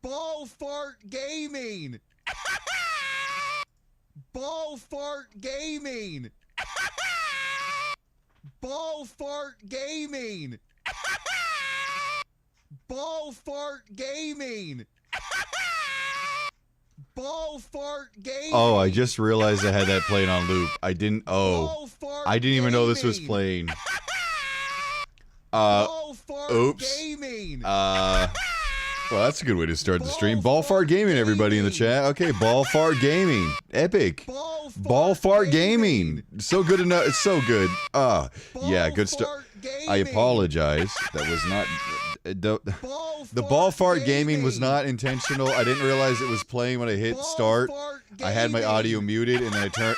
Ball fart gaming. Ball fart gaming. Ball fart gaming. Ball fart gaming. Ball fart gaming. Oh, I just realized I had that playing on loop. I didn't. Oh, I didn't even know this was playing. Oops. Well, that's a good way to start the stream. Ball fart gaming, everybody in the chat. Okay, ball fart gaming. Epic. Ball fart gaming. So good enough. It's so good. Yeah, good stuff. I apologize. That was not... The ball fart gaming was not intentional. I didn't realize it was playing when I hit start. I had my audio muted and then I turned...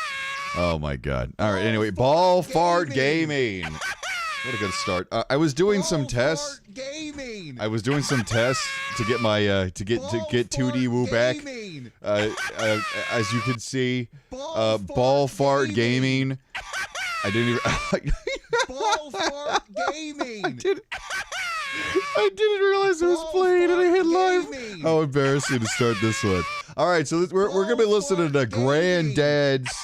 Oh my god. Alright, anyway. Ball fart gaming. What a good start. I was doing some tests. I was doing some tests to get my to get 2D Woo back. As you can see, ball fart gaming. I didn't even. Ball fart gaming. I didn't realize it was playing and I hit live. How embarrassing to start this one. All right, so we're gonna be listening to Granddad's.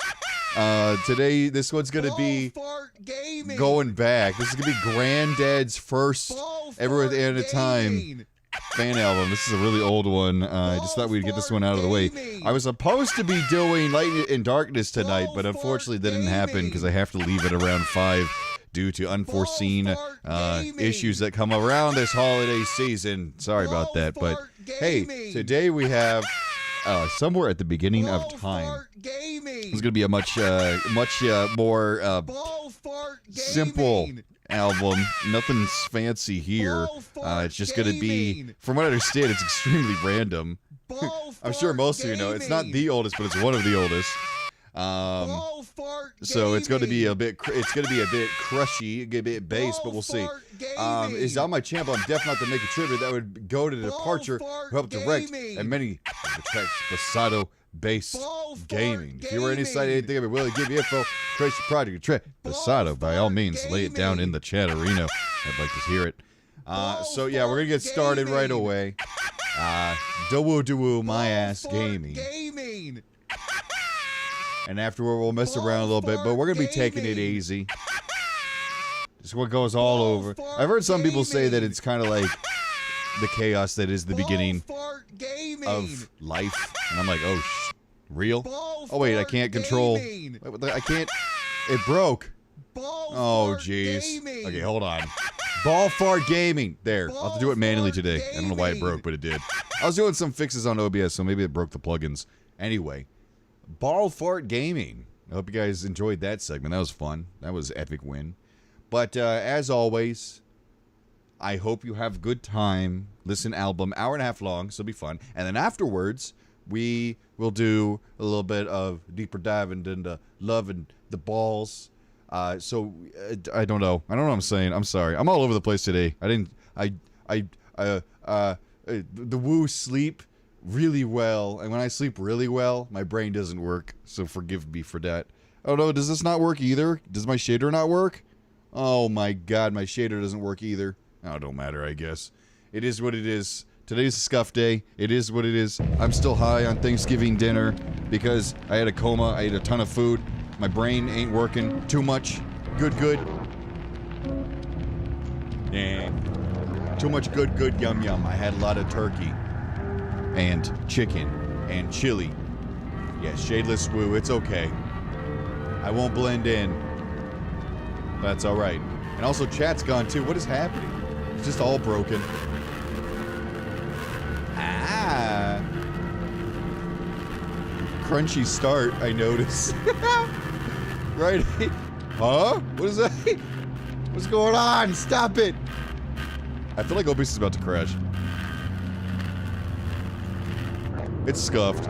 Today, this one's gonna be going back. This is gonna be Granddad's first ever at the end of time fan album. This is a really old one. I just thought we'd get this one out of the way. I was supposed to be doing Light and Darkness tonight, but unfortunately that didn't happen because I have to leave it around 5 due to unforeseen issues that come around this holiday season. Sorry about that, but hey, today we have somewhere at the beginning of time. It's going to be a much more simple album. Nothing's fancy here. It's just going to be, from what I understand, it's extremely random. I'm sure most of you know. It's not the oldest, but it's one of the oldest. So it's going to be a bit. It's going to be a bit crushy, a bit bass, but we'll see. It's on my channel. I'm definitely not to make a tribute that would go to Departure, who helped direct and many of the tracks. Basato Bass Gaming. If you were any site, anything, I'd be willing to give you info. Create your project, your track. Basato, by all means, lay it down in the chat arena. I'd like to hear it. So yeah, we're gonna get started right away. Dawoo my ass gaming. And afterward, we'll mess around a little bit, but we're going to be taking it easy. Just what goes all over. I've heard some people say that it's kind of like the chaos that is the beginning of life. And I'm like, oh, real? Oh, wait, I can't control. Wait, I can't. It broke. Oh, jeez. Okay, hold on. Ball fart gaming. There. I'll have to do it manually today. I don't know why it broke, but it did. I was doing some fixes on OBS, so maybe it broke the plugins. Anyway. Ball fart gaming. I hope you guys enjoyed that segment. That was fun. That was epic win. But as always, I hope you have a good time. Listen album, hour and a half long, so it'll be fun. And then afterwards, we will do a little bit of deeper diving into love and the balls. So I don't know. I don't know what I'm saying. I'm sorry. I'm all over the place today. The Woo sleep really well, and when I sleep really well, my brain doesn't work, so forgive me for that. Oh no, does this not work either? Does my shader not work? Oh my god, my shader doesn't work either. Oh, it don't matter, I guess. It is what it is. Today's a scuff day. It is what it is. I'm still high on Thanksgiving dinner because I had a coma, I ate a ton of food, my brain ain't working too much. Good. Yeah. Too much good yum. I had a lot of turkey. And chicken, and chili. Yeah, shadeless Woo, it's okay. I won't blend in. That's alright. And also, chat's gone too. What is happening? It's just all broken. Crunchy start, I notice. Right? Huh? What is that? What's going on? Stop it! I feel like OBS is about to crash. It's scuffed.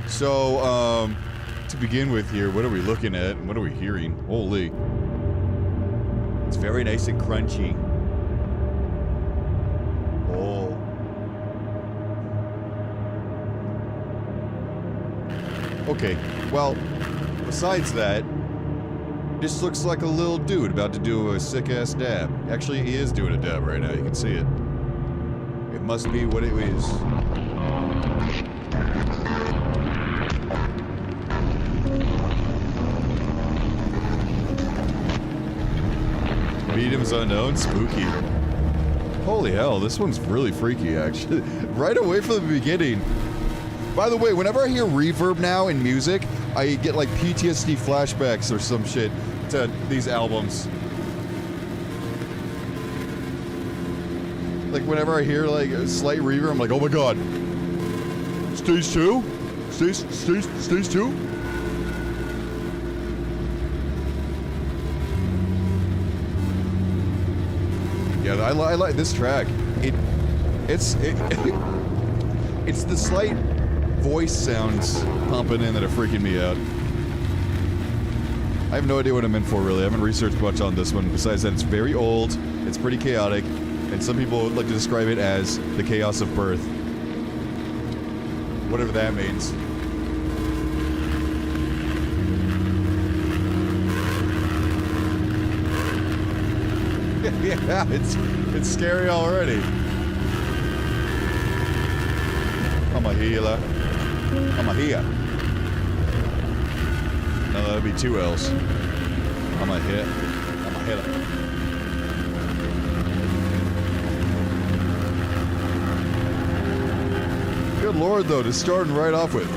So, to begin with here, what are we looking at? What are we hearing? Holy. It's very nice and crunchy. Oh. Okay, well, besides that, this looks like a little dude about to do a sick-ass dab. Actually, he is doing a dab right now, you can see it. Must be what it is. Medium's unknown, spooky. Holy hell, this one's really freaky, actually. Right away from the beginning. By the way, whenever I hear reverb now in music, I get like PTSD flashbacks or some shit to these albums. Like whenever I hear like a slight reverb, I'm like, oh my god. Stage 2? Stage 2? Yeah, I like this track. It's the slight voice sounds pumping in that are freaking me out. I have no idea what I'm in for, really. I haven't researched much on this one, besides that it's very old, it's pretty chaotic, and some people would like to describe it as the chaos of birth. Whatever that means. Yeah, it's scary already. I'm a healer. I'm a here. No, that would be 2 L's. I'm a hit. I'm a hitter. Good lord, though, just starting right off with.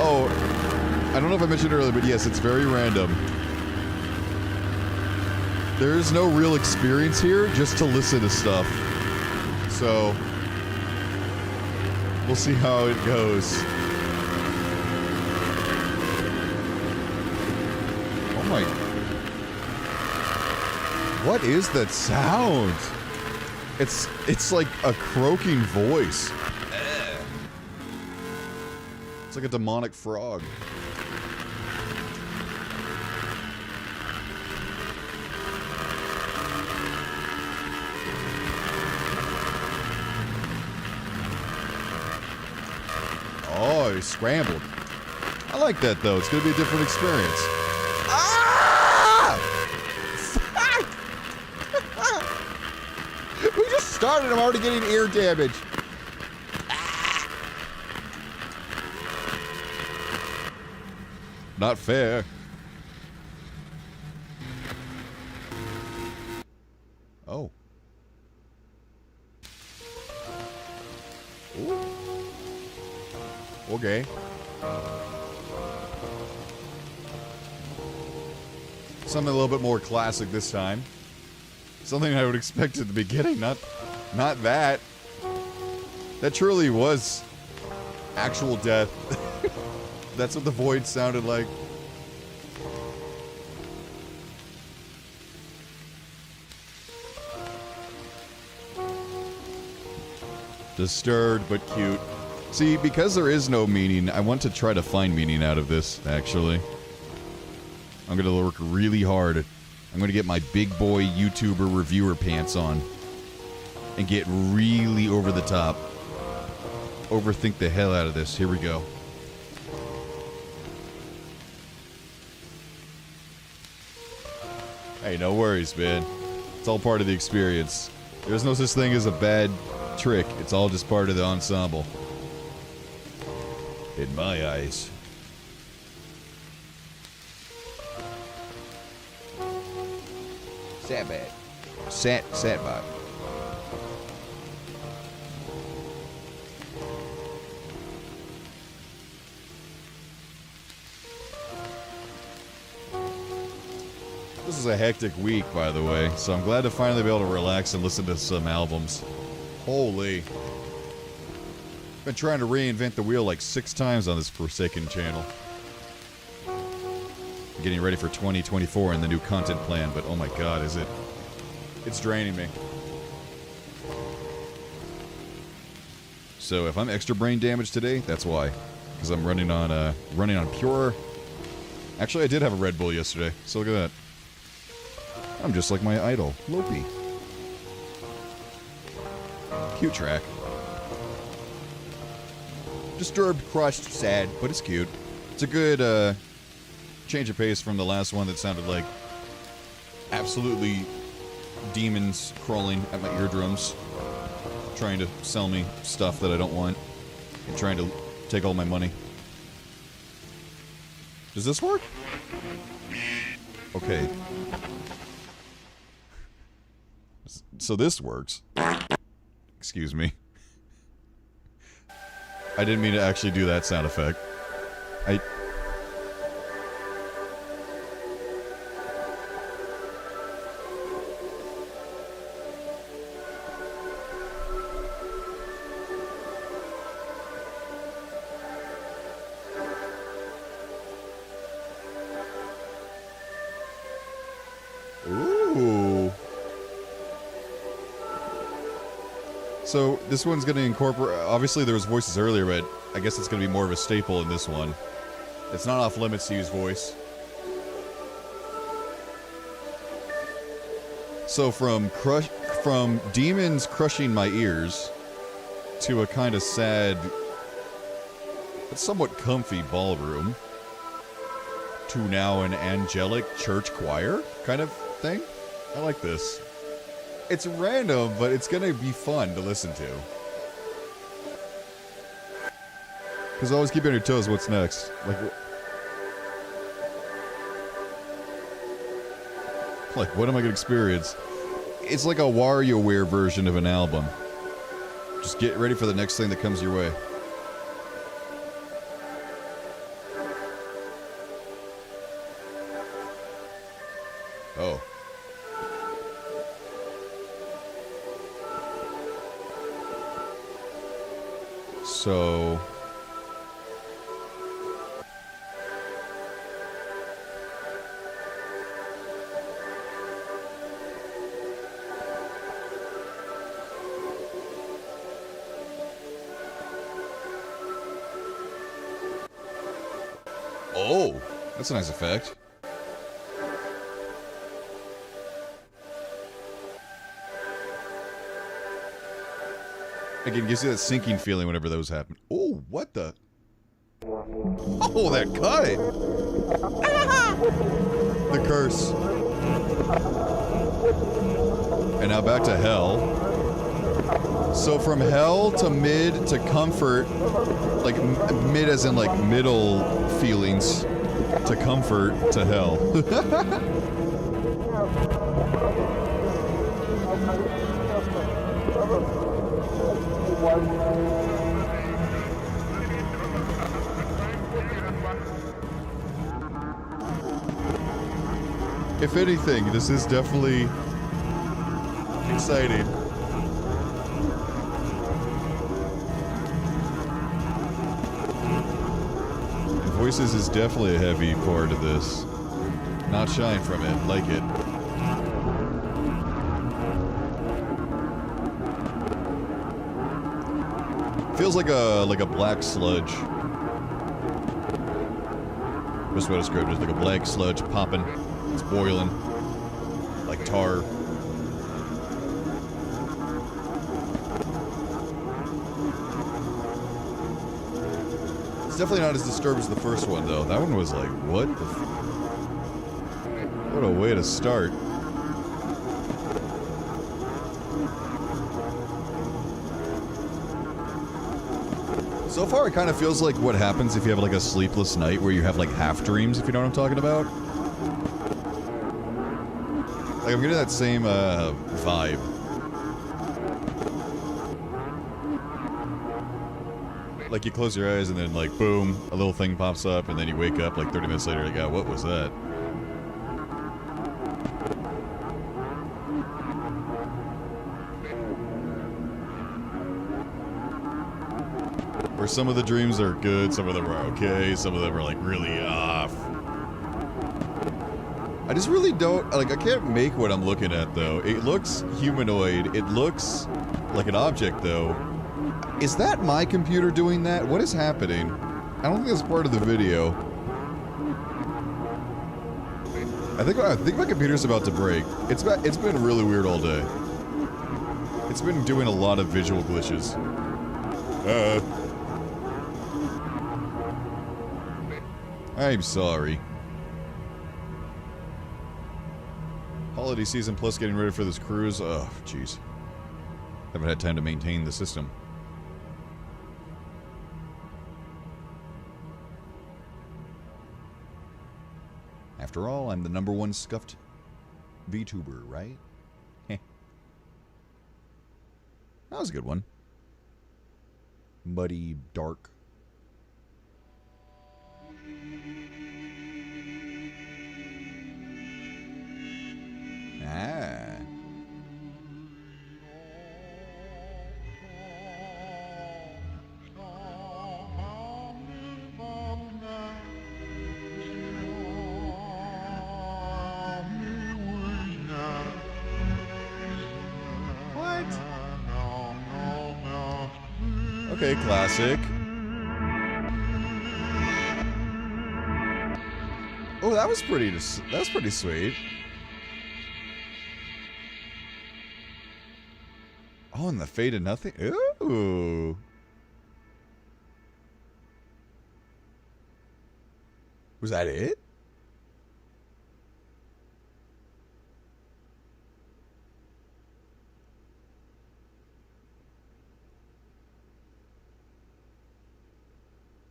Oh, I don't know if I mentioned earlier, but yes, it's very random. There's no real experience here, just to listen to stuff. So, we'll see how it goes. Oh my. What is that sound? It's like a croaking voice. It's like a demonic frog. Oh, he scrambled. I like that, though. It's going to be a different experience. Ah! We just started. I'm already getting ear damage. Not fair. Oh. Ooh. Okay. Something a little bit more classic this time. Something I would expect at the beginning, not that. That truly was actual death. That's what the void sounded like. Disturbed but cute. See, because there is no meaning, I want to try to find meaning out of this, actually. I'm going to work really hard. I'm going to get my big boy YouTuber reviewer pants on. And get really over the top. Overthink the hell out of this. Here we go. Hey, no worries, man. It's all part of the experience. There's no such thing as a bad trick. It's all just part of the ensemble. In my eyes. SATBOT. SATBOT. This is a hectic week, by the way, so I'm glad to finally be able to relax and listen to some albums. Holy. Been trying to reinvent the wheel like 6 times on this Forsaken channel. I'm getting ready for 2024 and the new content plan, but oh my god, is it... It's draining me. So if I'm extra brain damaged today, that's why. Because I'm running on pure... Actually, I did have a Red Bull yesterday, so look at that. I'm just like my idol, Lopi. Cute track. Disturbed, crushed, sad, but it's cute. It's a good change of pace from the last one that sounded like absolutely demons crawling at my eardrums, trying to sell me stuff that I don't want, and trying to take all my money. Does this work? Okay. So this works. Excuse me. I didn't mean to actually do that sound effect. Ooh. So this one's going to incorporate... Obviously there was voices earlier, but I guess it's going to be more of a staple in this one. It's not off limits to use voice. So from demons crushing my ears to a kind of sad, somewhat comfy ballroom to now an angelic church choir kind of thing. I like this. It's random, but it's gonna be fun to listen to. Because always keep on your toes, what's next? Like, what am I gonna experience? It's like a WarioWare version of an album. Just get ready for the next thing that comes your way. Oh. So... Oh, that's a nice effect. Again, gives you that sinking feeling whenever those happen. Oh, what the? Oh, that cut it! The curse. And now back to hell. So from hell to mid to comfort, like mid as in like middle feelings, to comfort to hell. If anything, this is definitely exciting. Voices is definitely a heavy part of this. Not shying from it, like it. Feels like a black sludge. Best way to describe it is like a black sludge popping. It's boiling. Like tar. It's definitely not as disturbed as the first one, though. That one was like, what the f... What a way to start. So far, it kind of feels like what happens if you have like a sleepless night where you have like half dreams, if you know what I'm talking about. Like, I'm getting that same vibe. Like, you close your eyes and then, like, boom, a little thing pops up, and then you wake up, like, 30 minutes later, like, oh, what was that? Where some of the dreams are good, some of them are okay, some of them are, like, really off. I just really don't, like, I can't make what I'm looking at, though. It looks humanoid. It looks like an object, though. Is that my computer doing that? What is happening? I don't think that's part of the video. I think my computer's about to break. It's been really weird all day. It's been doing a lot of visual glitches. I'm sorry. Holiday season plus getting ready for this cruise. Oh, jeez. Haven't had time to maintain the system. After all, I'm the #1 scuffed VTuber, right? Heh. That was a good one. Muddy, dark. Ah. What? Okay, classic. Oh, that was pretty sweet. Oh, and the fade of nothing. Ooh. Was that it?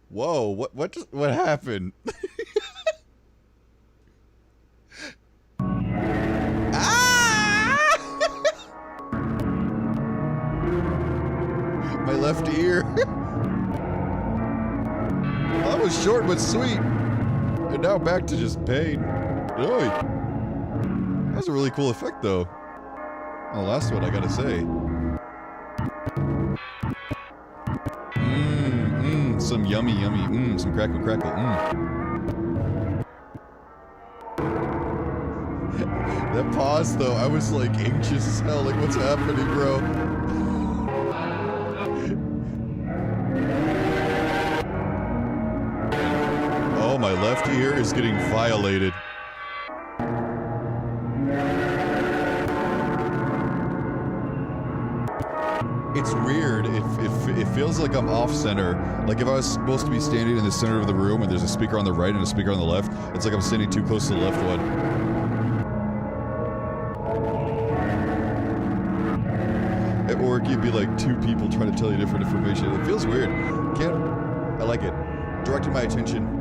Whoa, what happened? My left ear. That was short but sweet. And now back to just pain. Oy. That was a really cool effect though. The last one, I gotta say. Some yummy, some crackle. That pause though, I was like anxious as hell, like what's happening, bro? Oh, my left ear is getting violated. It's weird. It feels like I'm off center. Like if I was supposed to be standing in the center of the room and there's a speaker on the right and a speaker on the left, it's like I'm standing too close to the left one. At work, you'd be like two people trying to tell you different information. It feels weird. I like it. Directing my attention.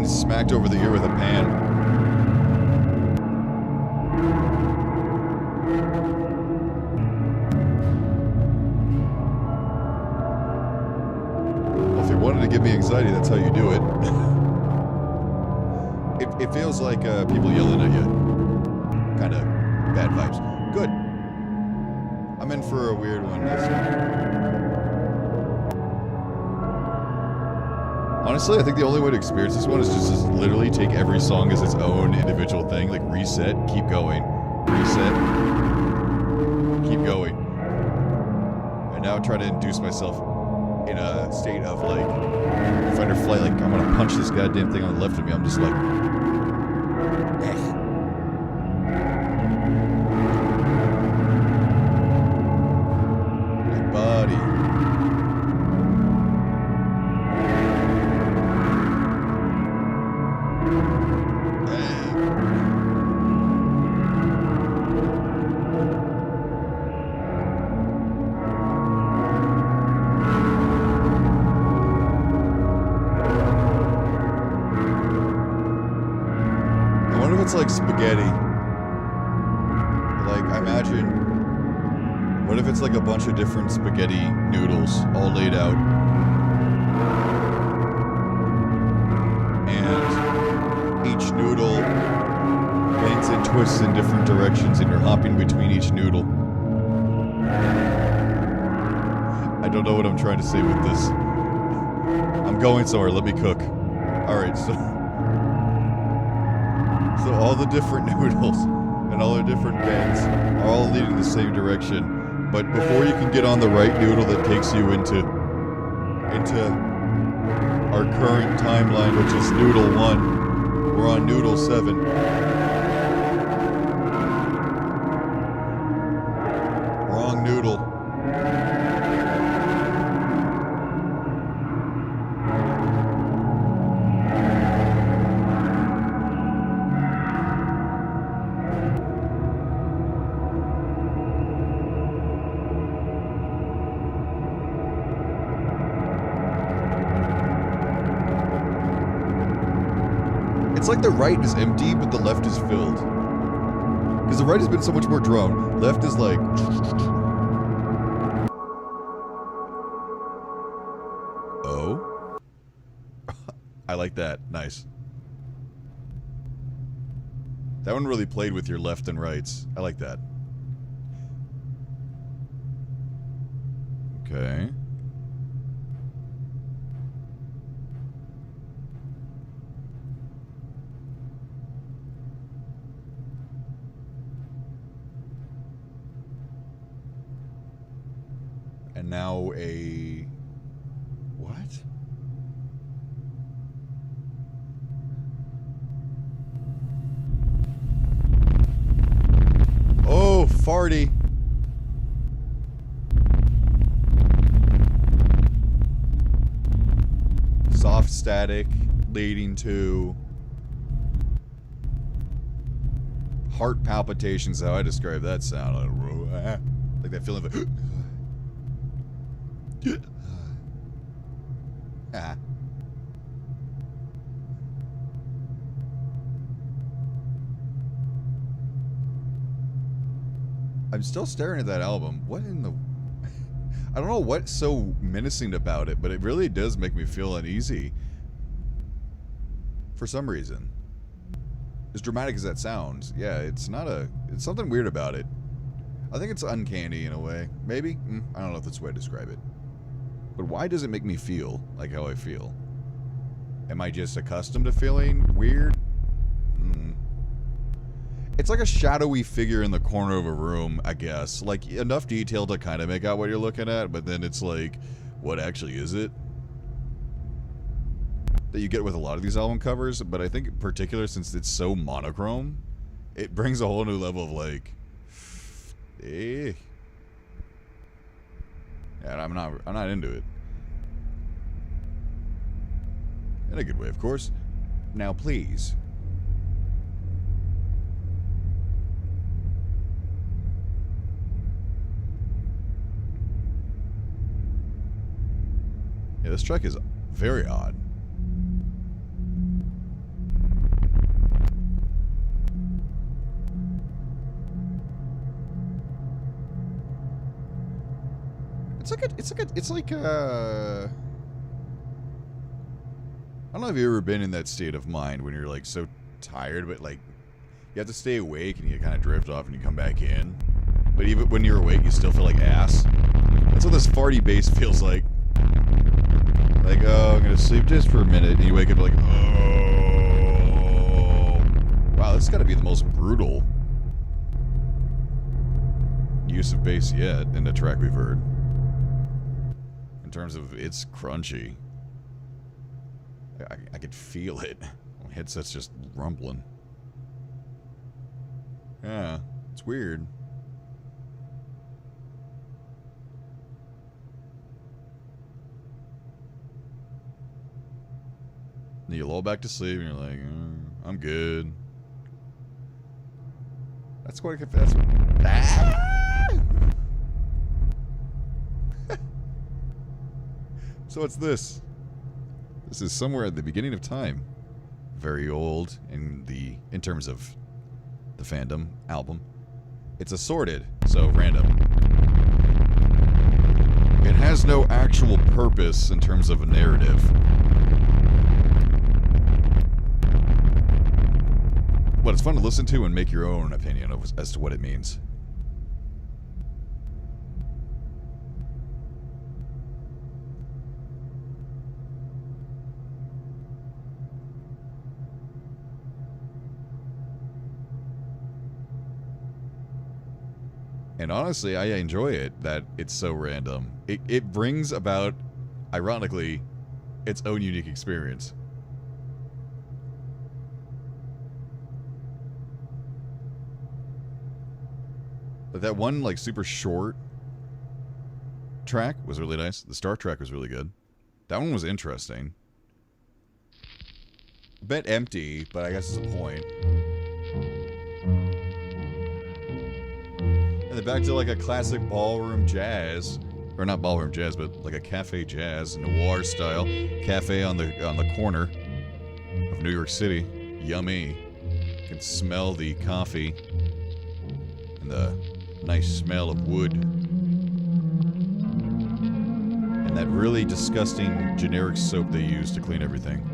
Smacked over the ear with a pan. Well, if you wanted to give me anxiety, that's how you do it. It feels like people yelling at you. Kind of bad vibes. Good. I'm in for a weird one this time. Honestly, I think the only way to experience this one is just literally take every song as its own individual thing. Like reset, keep going. Reset, keep going. And now try to induce myself in a state of like fight or flight. Like I'm gonna punch this goddamn thing on the left of me. I'm just like, my body. it's like spaghetti? Like, I imagine... What if it's like a bunch of different spaghetti noodles all laid out? And each noodle bends and twists in different directions and you're hopping between each noodle. I don't know what I'm trying to say with this. I'm going somewhere, let me cook. Alright, so all the different noodles and all the different bends are all leading the same direction. But before you can get on the right noodle that takes you into our current timeline, which is noodle 1, we're on noodle 7. Wrong noodle. It's like the right is empty, but the left is filled. Because the right has been so much more drone. Left is like... Oh? I like that. Nice. That one really played with your left and rights. I like that. Okay. And now a... What? Oh, farty. Soft static leading to heart palpitations, how I describe that sound. Like that feeling of ah. I'm still staring at that album. What in the... I don't know what's so menacing about it, but it really does make me feel uneasy. For some reason. As dramatic as that sounds, yeah, it's not a... It's something weird about it. I think it's uncanny in a way. Maybe? I don't know if that's the way to describe it. But why does it make me feel like how I feel? Am I just accustomed to feeling weird? It's like a shadowy figure in the corner of a room, I guess. Like, enough detail to kind of make out what you're looking at, but then it's like, what actually is it? That you get with a lot of these album covers, but I think in particular, since it's so monochrome, it brings a whole new level of like, yeah, I'm not into it. In a good way, of course. Now, please. Yeah, this track is very odd. It's like I don't know if you've ever been in that state of mind when you're like so tired, but like you have to stay awake and you kind of drift off and you come back in. But even when you're awake, you still feel like ass. That's what this farty bass feels like. Like, oh, I'm gonna sleep just for a minute, and you wake up like, oh. Wow, this has got to be the most brutal use of bass yet in the track we've heard. In terms of it's crunchy. I could feel it. My headset's just rumbling. Yeah, it's weird. Then you lull back to sleep and you're like, I'm good. That's quite a confess. So what's this? This is somewhere at the beginning of time. very old in terms of the fandom album. It's assorted, so random. It has no actual purpose in terms of a narrative. But it's fun to listen to and make your own opinion as to what it means. And honestly, I enjoy it that it's so random. It brings about, ironically, its own unique experience. But that one, like, super short track was really nice. The Star track was really good. That one was interesting. A bit empty, but I guess it's a point. And then back to like a classic ballroom jazz, or not ballroom jazz, but like a cafe jazz, noir style cafe on the corner of New York City. Yummy. You can smell the coffee and the nice smell of wood, and that really disgusting generic soap they use to clean everything.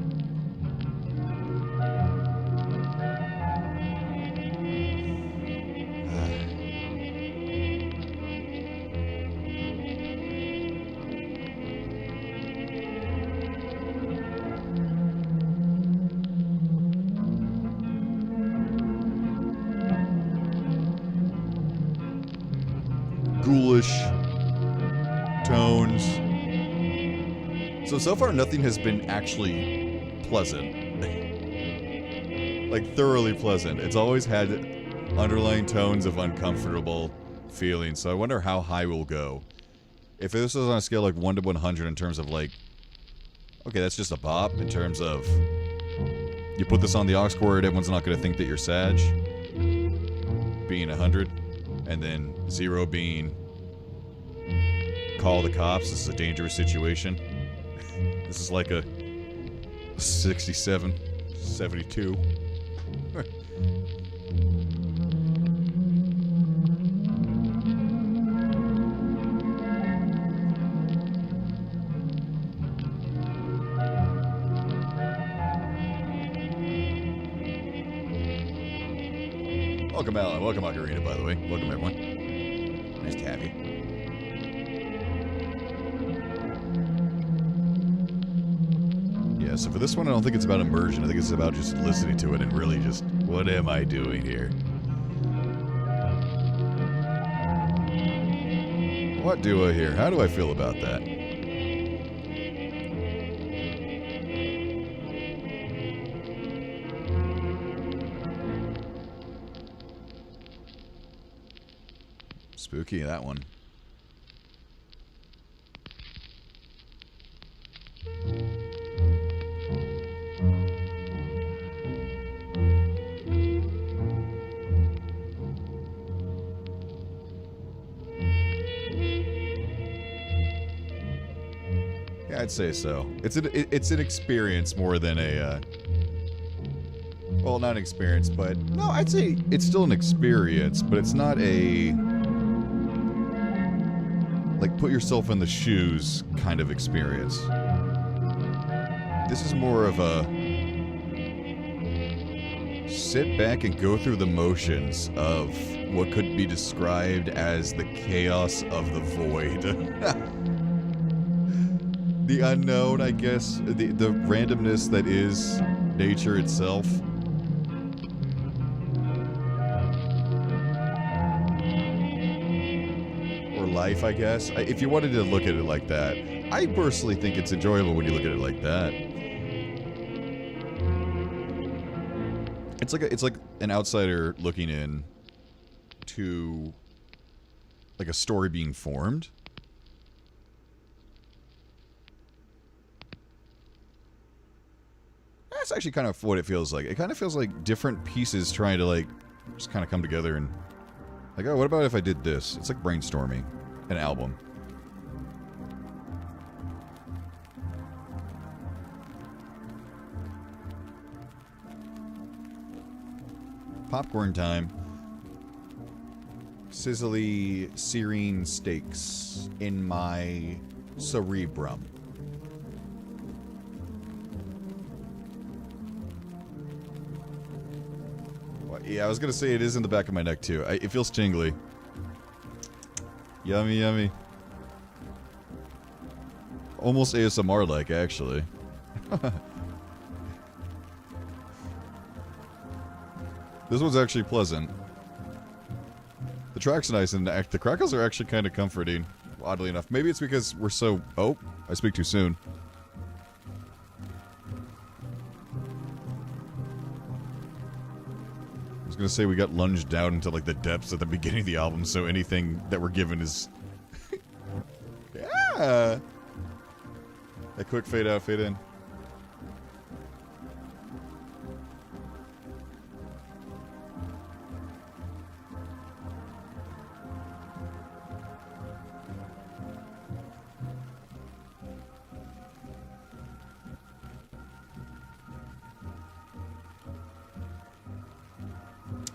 Ghoulish tones. So far nothing has been actually pleasant. Like thoroughly pleasant. It's always had underlying tones of uncomfortable feeling. So I wonder how high we'll go. If this was on a scale like 1 to 100 in terms of like, okay, that's just a bop, in terms of you put this on the aux cord, everyone's not going to think that you're Sag, being 100. And then 0 being call the cops, this is a dangerous situation. This is like a 67, 72. Welcome, Alan. Welcome, Ocarina, by the way. Welcome, everyone. Nice to have you. Yeah, so for this one, I don't think it's about immersion. I think it's about just listening to it and really just, what am I doing here? What do I hear? How do I feel about that? Spooky, that one. Yeah, I'd say so. It's an experience more than a well, not an experience, but no, I'd say it's still an experience, but it's not a like put yourself in the shoes kind of experience. This is more of a sit back and go through the motions of what could be described as the chaos of the void. The unknown, I guess, the randomness that is nature itself. Life, I guess. If you wanted to look at it like that, I personally think it's enjoyable when you look at it like that. It's like an outsider looking in to like a story being formed. That's actually kind of what it feels like. It kind of feels like different pieces trying to like just kind of come together and like, oh, what about if I did this? It's like brainstorming an album. popcorn time. Sizzly serene steaks in my cerebrum. Well, yeah, I was gonna say it is in the back of my neck too. It feels tingly. Yummy, yummy. Almost ASMR-like, actually. This one's actually pleasant. The track's nice, and the crackles are actually kind of comforting, oddly enough. Maybe it's because we're so... Oh, I speak too soon. I was gonna say we got lunged down into, like, the depths at the beginning of the album, so anything that we're given is... Yeah! A quick fade out, fade in.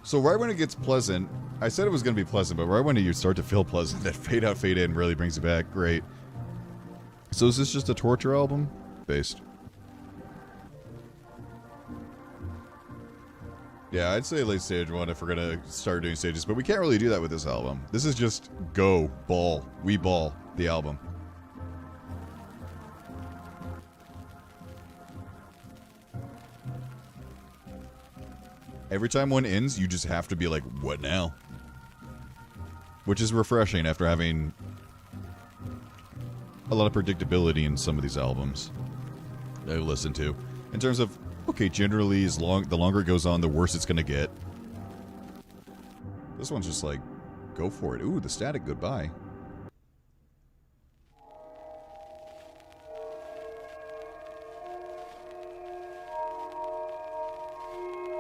So right when it gets pleasant, I said it was going to be pleasant, but right when you start to feel pleasant, that fade out, fade in really brings it back. Great. So is this just a torture album? Based. Yeah, I'd say late stage one if we're going to start doing stages, but we can't really do that with this album. This is just go, ball, we ball, the album. Every time one ends, you just have to be like, what now? Which is refreshing after having a lot of predictability in some of these albums that I listen to. In terms of, okay, generally the longer it goes on, the worse it's going to get. This one's just like, go for it. Ooh, the static goodbye.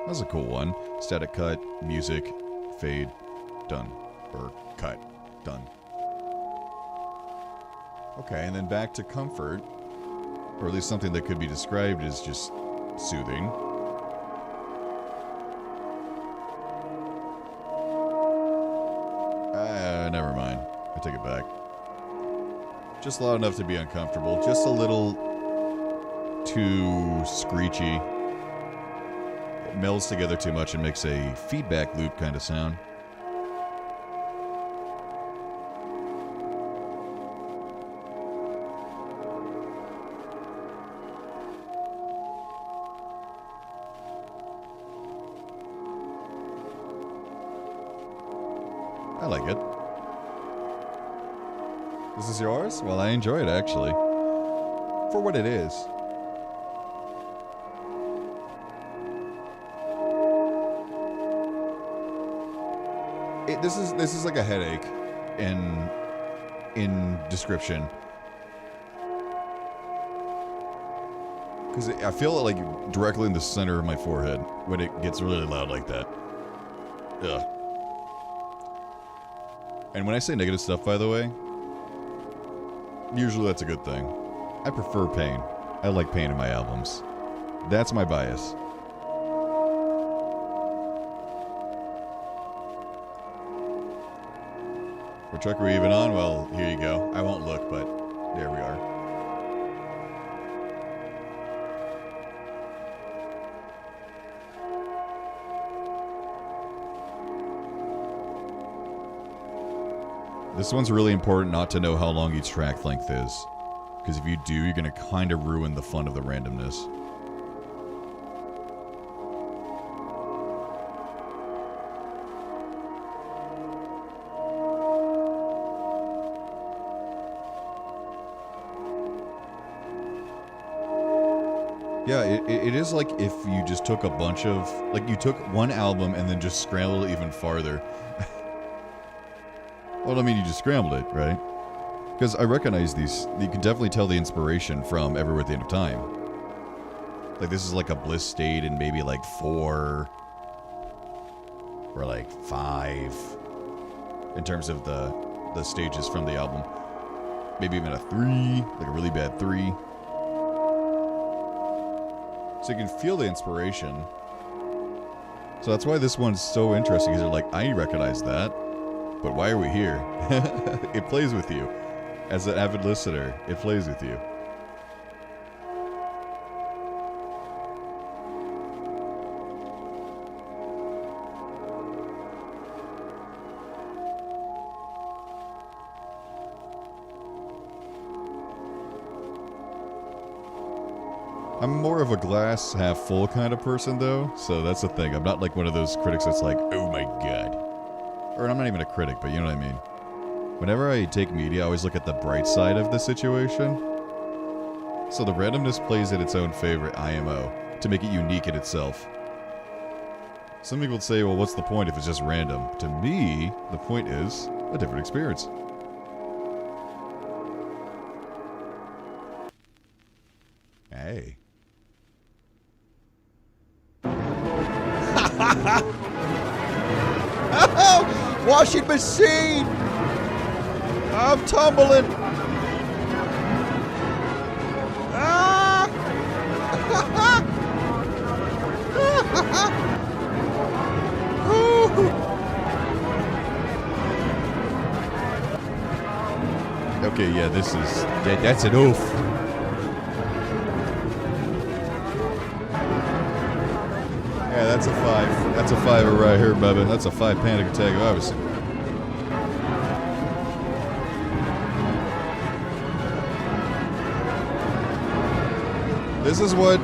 That's a cool one. Static cut, music, fade, done. Or cut, done. Okay, and then back to comfort. Or at least something that could be described as just soothing. Never mind. I take it back. Just loud enough to be uncomfortable. Just a little too screechy. It melds together too much and makes a feedback loop kind of sound. I like it. This is yours? Well, I enjoy it, actually. For what it is. This is like a headache in description. Because I feel it like directly in the center of my forehead when it gets really loud like that. Ugh. And when I say negative stuff, by the way, usually that's a good thing. I prefer pain. I like pain in my albums. That's my bias. What track are we even on? Well, here you go. I won't look, but there we are. This one's really important not to know how long each track length is. Because if you do, you're going to kind of ruin the fun of the randomness. Yeah, it is like if you just took a bunch of... Like, you took one album and then just scrambled it even farther. Well, I mean, you just scrambled it, right? Because I recognize these... You can definitely tell the inspiration from Everywhere at the End of Time. Like, this is like a Bliss state in maybe like 4... Or like 5... In terms of the stages from the album. Maybe even a 3. Like a really bad 3. So you can feel the inspiration. So that's why this one's so interesting, because they're like, I recognize that, but why are we here? It plays with you. As an avid listener, it plays with you. I'm more of a glass half full kind of person, though, so that's the thing. I'm not like one of those critics that's like, oh my god. Or I'm not even a critic, but you know what I mean. Whenever I take media, I always look at the bright side of the situation. So the randomness plays in its own favorite IMO to make it unique in itself. Some people would say, well, what's the point if it's just random? To me, the point is a different experience. Hey. Oh, washing machine! I'm tumbling! Ah! Okay, yeah, this is... that's an oof. Yeah, that's a 5. That's a 5 right here, Bubba. That's a 5 panic attack, obviously. This is what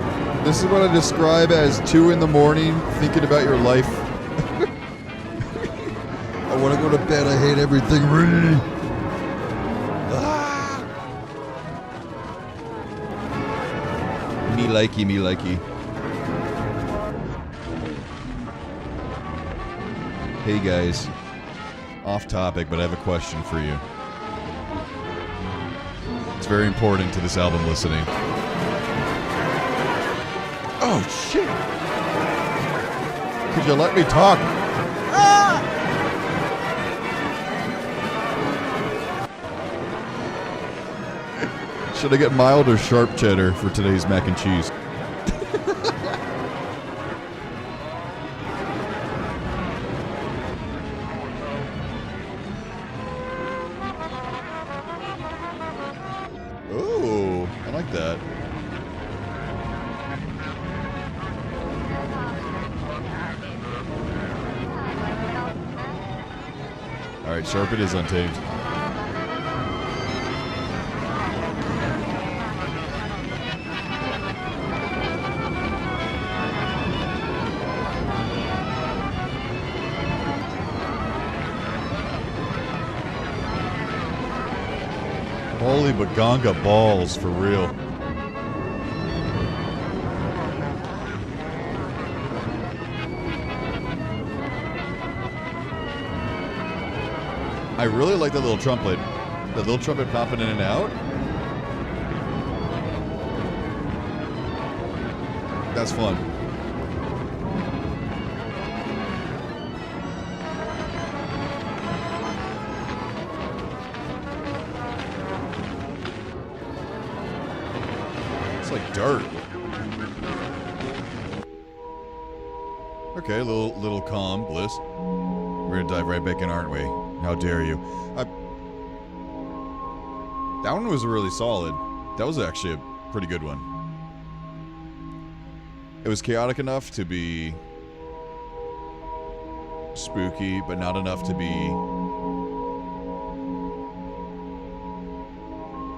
I describe as 2 in the morning, thinking about your life. I want to go to bed. I hate everything. Ah. Me likey, me likey. Hey guys, off topic, but I have a question for you. It's very important to this album listening. Oh shit! Could you let me talk? Ah! Should I get mild or sharp cheddar for today's mac and cheese? Oh, I like that. Alright, sharp it is, Untamed. Holy baganga balls, for real. I really like that little trumpet. The little trumpet popping in and out. That's fun. It's like dirt. Okay, little calm bliss. We're gonna dive right back in, aren't we? How dare you? That one was really solid. That was actually a pretty good one. It was chaotic enough to be spooky, but not enough to be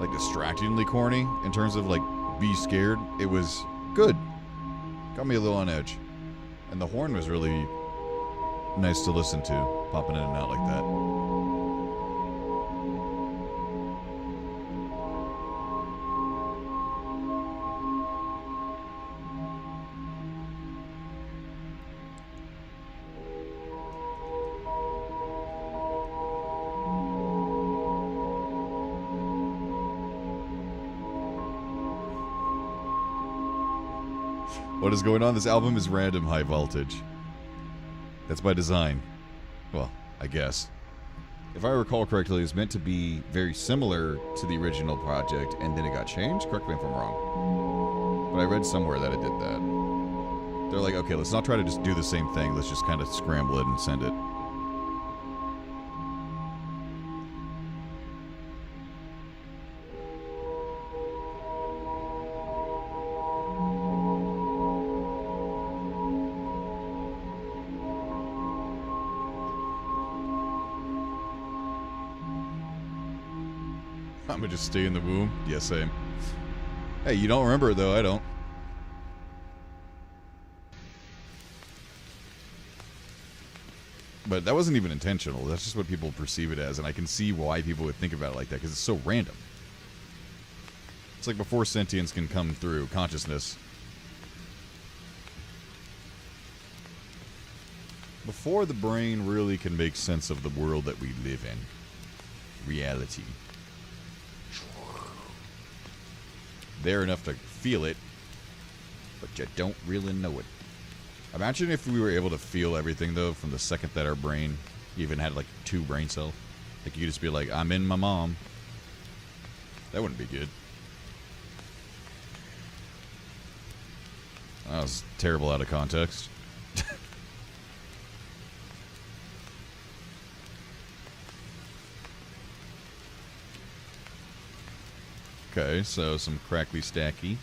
like distractingly corny in terms of like be scared. It was good. Got me a little on edge. And the horn was really nice to listen to, popping in and out like that. What is going on? This album is random high voltage. That's by design. Well, I guess. If I recall correctly, it was meant to be very similar to the original project, and then it got changed? Correct me if I'm wrong. But I read somewhere that it did that. They're like, okay, let's not try to just do the same thing. Let's just kind of scramble it and send it. I'm gonna just stay in the womb. Yeah, same. Hey, you don't remember it though. I don't. But that wasn't even intentional. That's just what people perceive it as, and I can see why people would think about it like that, because it's so random. It's like before sentience can come through, consciousness. Before the brain really can make sense of the world that we live in. Reality. There enough to feel it, but you don't really know it. Imagine if we were able to feel everything, though, from the second that our brain even had, like, 2 brain cells. Like, you could just be like, I'm in my mom. That wouldn't be good. That was terrible out of context. Okay, so some crackly stacky.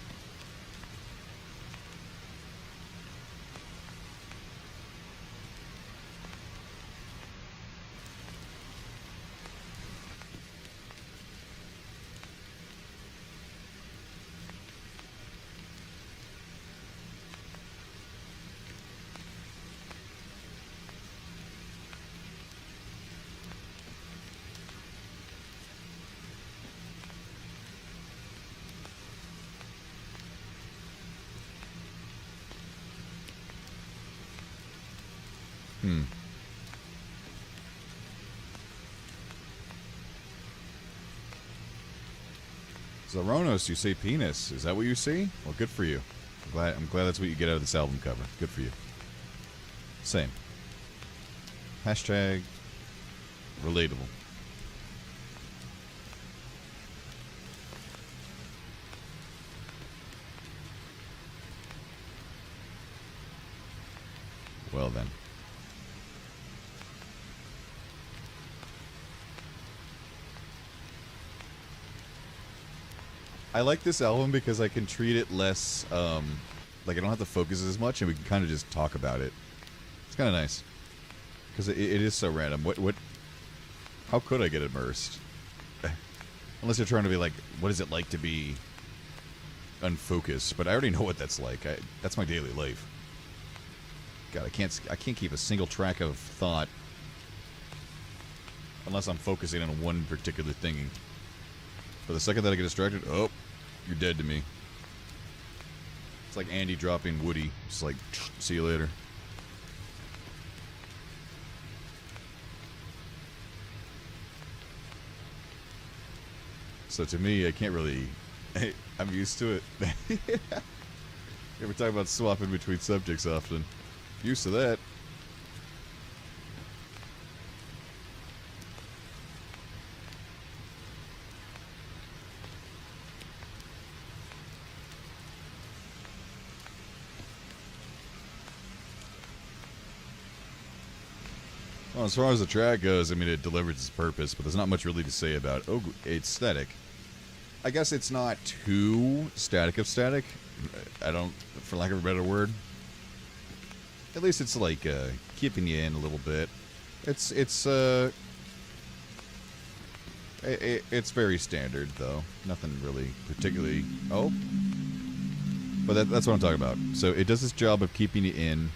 Zoronos, you say penis. Is that what you see? Well, good for you. I'm glad that's what you get out of this album cover. Good for you. Same. Hashtag relatable. Well then. I like this album because I can treat it less, like I don't have to focus as much, and we can kind of just talk about it. It's kind of nice. Because it is so random. How could I get immersed? Unless you're trying to be like, what is it like to be unfocused? But I already know what that's like. That's my daily life. God, I can't keep a single track of thought unless I'm focusing on one particular thing. But the second that I get distracted, oh, you're dead to me. It's like Andy dropping Woody. Just like, see you later. So to me, I can't really... I'm used to it. We're talking about swapping between subjects often. Used to that. Well, as far as the track goes, I mean, it delivers its purpose, but there's not much really to say about aesthetic. I guess it's not too static of static. I don't, for lack of a better word. At least it's like keeping you in a little bit. It's very standard though. Nothing really particularly. Oh, but that's what I'm talking about. So it does this job of keeping you in.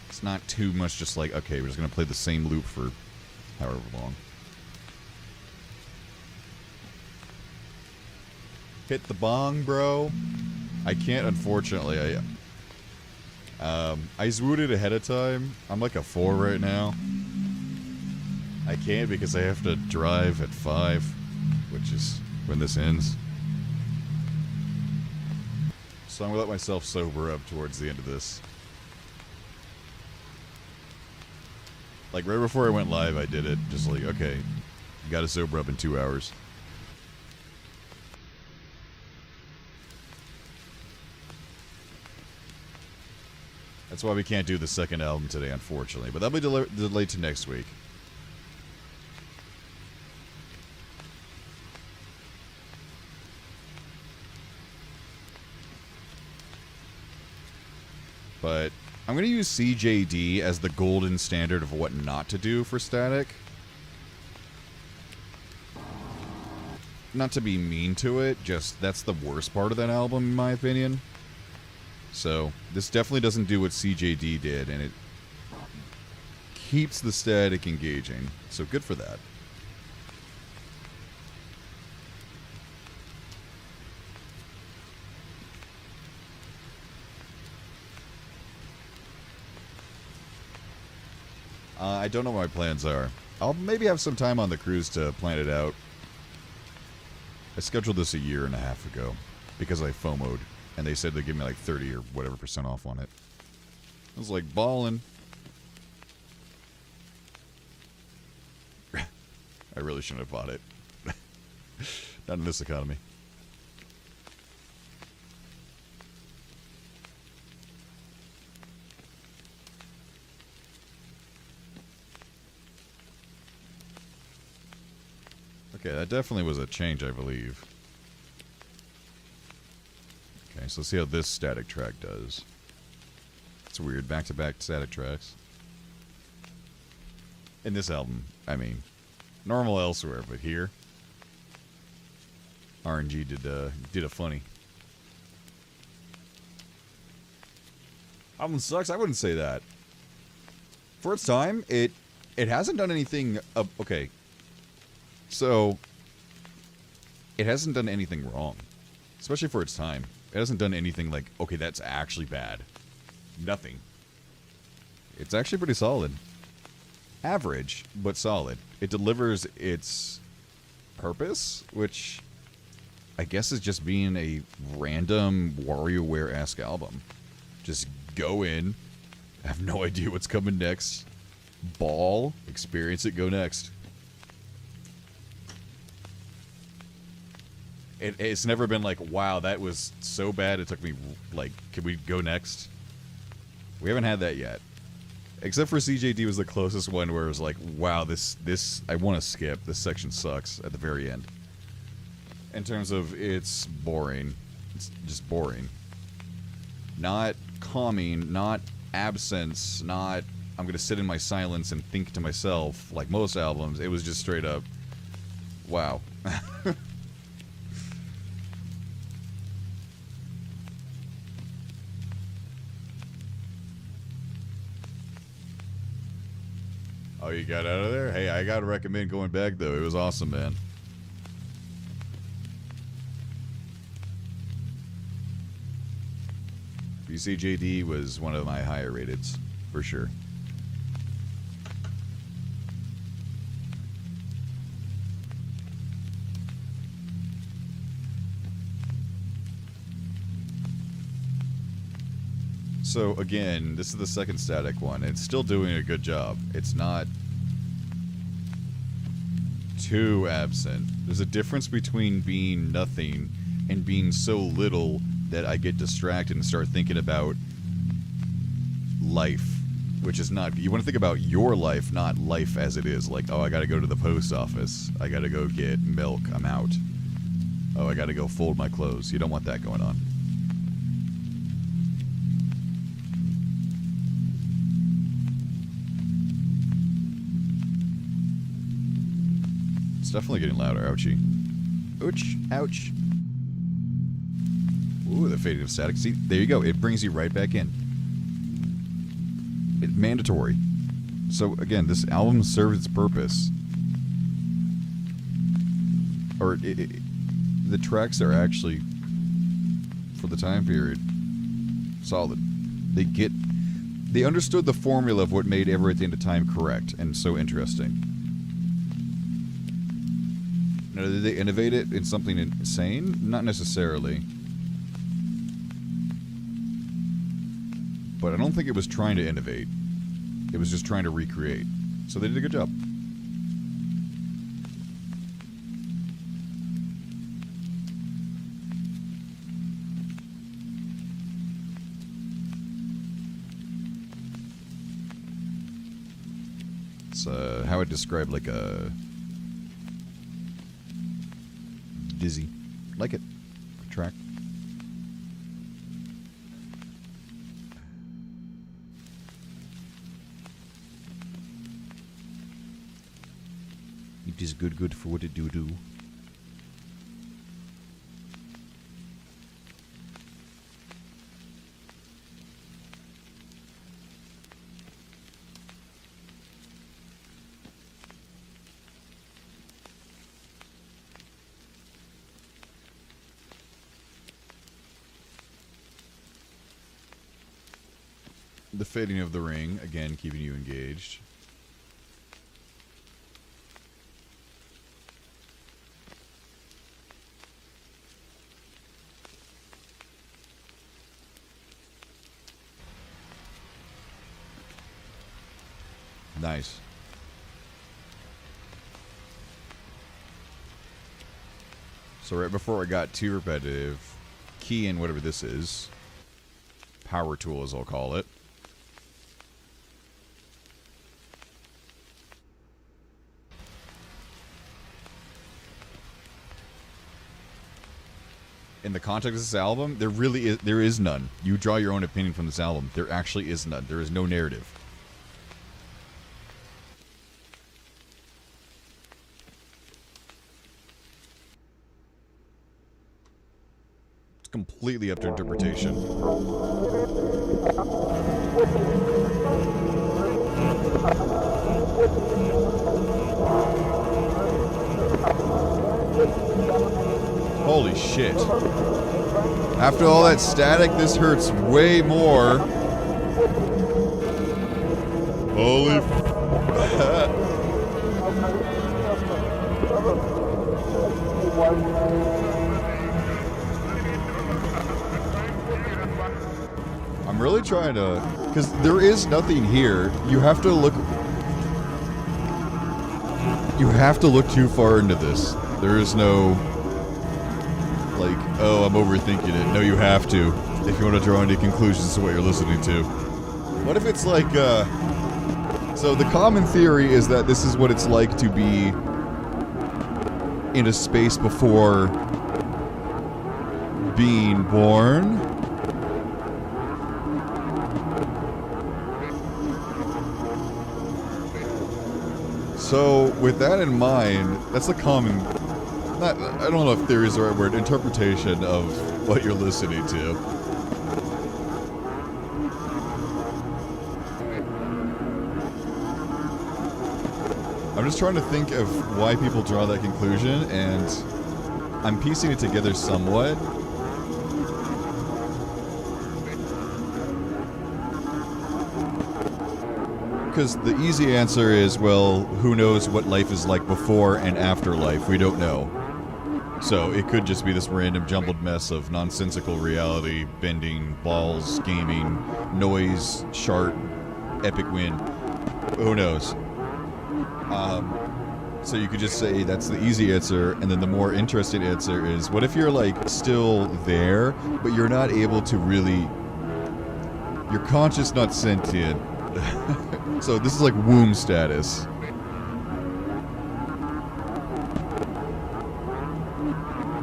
It's not too much just like, okay, we're just going to play the same loop for however long. Hit the bong, bro. I can't, unfortunately. I Zwooted ahead of time. I'm like a 4 right now. I can't because I have to drive at 5, which is when this ends. So I'm going to let myself sober up towards the end of this. Like, right before I went live, I did it. Just like, okay, you gotta sober up in 2 hours. That's why we can't do the second album today, unfortunately. But that'll be delayed to next week. But I'm going to use CJD as the golden standard of what not to do for static. Not to be mean to it, just that's the worst part of that album, in my opinion. So, this definitely doesn't do what CJD did, and it keeps the static engaging. So, good for that. I don't know what my plans are. I'll maybe have some time on the cruise to plan it out. I scheduled this 1.5 years ago because I FOMO'd, and they said they'd give me like 30 or whatever % off on it. I was like, ballin'. I really shouldn't have bought it. Not in this economy. Okay, that definitely was a change, I believe. Okay, so let's see how this static track does. It's weird, back-to-back static tracks. In this album, I mean, normal elsewhere, but here, RNG did a funny. Album sucks? I wouldn't say that. For its time, it hasn't done anything. Okay. So, it hasn't done anything wrong. Especially for its time. It hasn't done anything like, okay, that's actually bad. Nothing. It's actually pretty solid. Average, but solid. It delivers its purpose, which I guess is just being a random WarioWare-esque album. Just go in, have no idea what's coming next, ball, experience it, go next. It's never been like, wow, that was so bad it took me, like, can we go next? We haven't had that yet. Except for CJD was the closest one where it was like, wow, this I want to skip. This section sucks at the very end. In terms of it's boring. It's just boring. Not calming, not absence, not I'm going to sit in my silence and think to myself like most albums. It was just straight up, wow. Oh, you got out of there? Hey, I gotta recommend going back, though. It was awesome, man. BCJD was one of my higher rateds, for sure. So again, this is the second static one. It's still doing a good job. It's not too absent. There's a difference between being nothing and being so little that I get distracted and start thinking about life, which is not... You want to think about your life, not life as it is. Like, oh, I gotta go to the post office. I gotta go get milk. I'm out. Oh, I gotta go fold my clothes. You don't want that going on. It's definitely getting louder. Ouchie. Ouch. Ouch. Ooh, the fading of static. See, there you go. It brings you right back in. It's mandatory. So, again, this album serves its purpose. Or, the tracks are actually, for the time period, solid. They understood the formula of what made Everything at the Time correct and so interesting. Now, did they innovate it in something insane? Not necessarily. But I don't think it was trying to innovate. It was just trying to recreate. So they did a good job. It's how I describe like a dizzy. Like it. Track. It is good for what it do. The fading of the ring, again, keeping you engaged. Nice. So right before it got too repetitive, key in whatever this is. Power tool, as I'll call it. In the context of this album, there is none. You draw your own opinion from this album. There actually is none. There is no narrative. It's completely up to interpretation. Holy shit. After all that static, this hurts way more. Holy I'm really trying to... Because there is nothing here. You have to look... You have to look too far into this. There is no... Like, oh, I'm overthinking it. No, you have to. If you want to draw any conclusions to what you're listening to. What if it's like, So the common theory is that this is what it's like to be in a space before being born. So, with that in mind, that's a common... I don't know if theory is the right word, interpretation of what you're listening to. I'm just trying to think of why people draw that conclusion, and I'm piecing it together somewhat. Because the easy answer is, well, who knows what life is like before and after life? We don't know. So it could just be this random jumbled mess of nonsensical reality, bending, balls, gaming, noise, chart, epic win. Who knows? So you could just say that's the easy answer, and then the more interesting answer is, what if you're like still there, but you're not able to really... You're conscious, not sentient. So this is like womb status.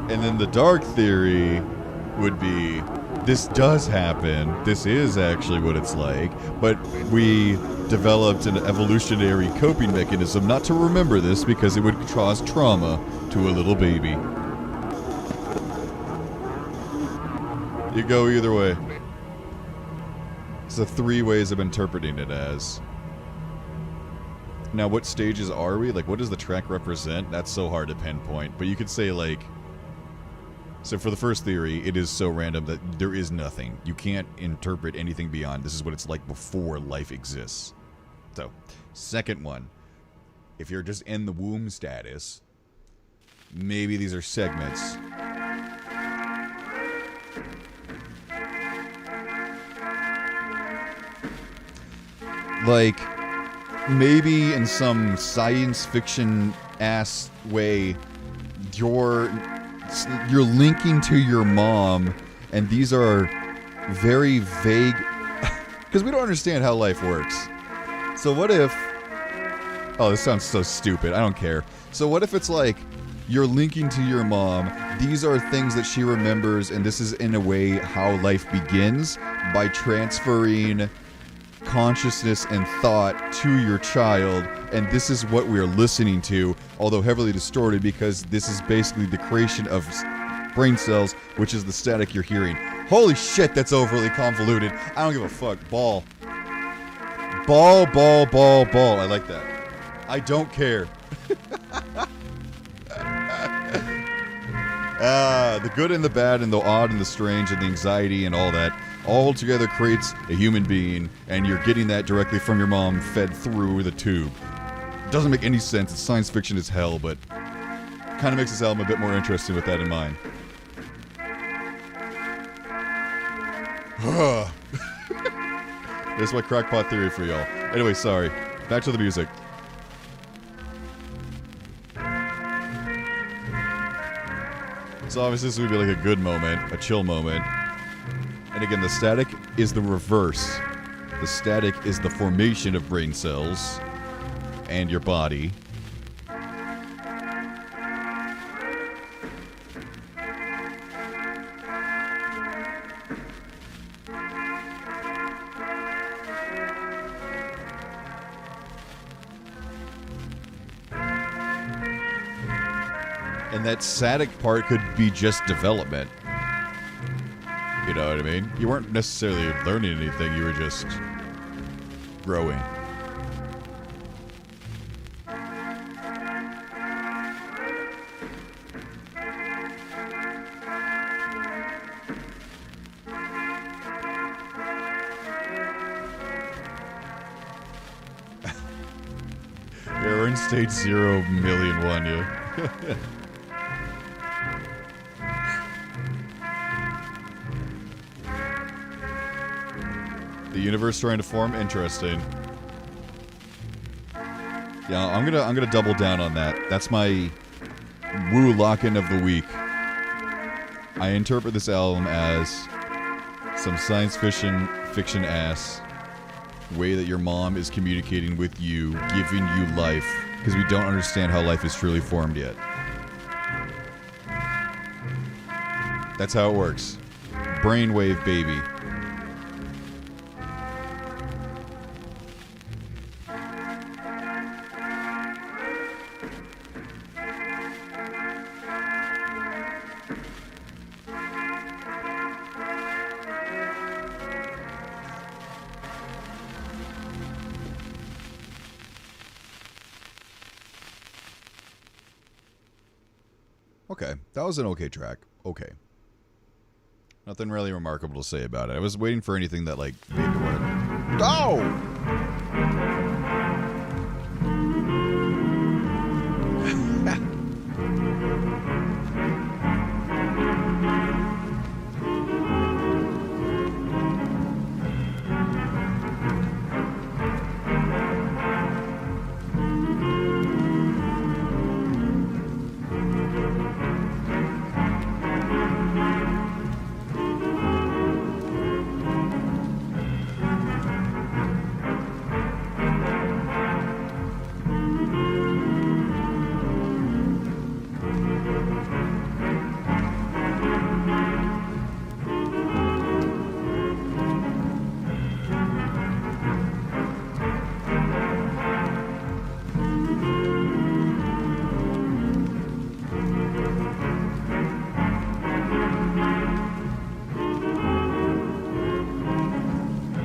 And then the dark theory would be, this does happen, this is actually what it's like, but we developed an evolutionary coping mechanism not to remember this because it would cause trauma to a little baby. You go either way. It's the three ways of interpreting it as. Now, what stages are we? Like, what does the track represent? That's so hard to pinpoint. But you could say, like... So for the first theory, it is so random that there is nothing. You can't interpret anything beyond this is what it's like before life exists. So, second one. If you're just in the womb status, maybe these are segments. Like, maybe in some science fiction-ass way, you're linking to your mom, and these are very vague... Because we don't understand how life works. So what if Oh, this sounds so stupid. I don't care. So what if it's like, you're linking to your mom, these are things that she remembers, and this is in a way how life begins by transferring consciousness and thought to your child, and this is what we're listening to, although heavily distorted because this is basically the creation of brain cells, which is the static you're hearing. Holy shit, that's overly convoluted. I don't give a fuck. Ball. Ball, ball, ball, ball. I like that. I don't care. The good and the bad and the odd and the strange and the anxiety and all that all together creates a human being, and you're getting that directly from your mom fed through the tube. It doesn't make any sense. It's science fiction as hell, but kind of makes this album a bit more interesting with that in mind. There's my crackpot theory for y'all. Anyway, sorry. Back to the music. So obviously this would be like a good moment, a chill moment. And again, the static is the reverse. The static is the formation of brain cells and your body. And that static part could be just development. You know what I mean? You weren't necessarily learning anything, you were just growing. Yeah, we're in stage 0,000,001, yeah. The universe trying to form? Interesting. Yeah, I'm gonna double down on that. That's my woo lock-in of the week. I interpret this album as some science fiction ass way that your mom is communicating with you, giving you life, because we don't understand how life is truly formed yet. That's how it works. Brainwave baby. Okay, that was an okay track. Okay. Nothing really remarkable to say about it. I was waiting for anything that, like, made me want to... Oh!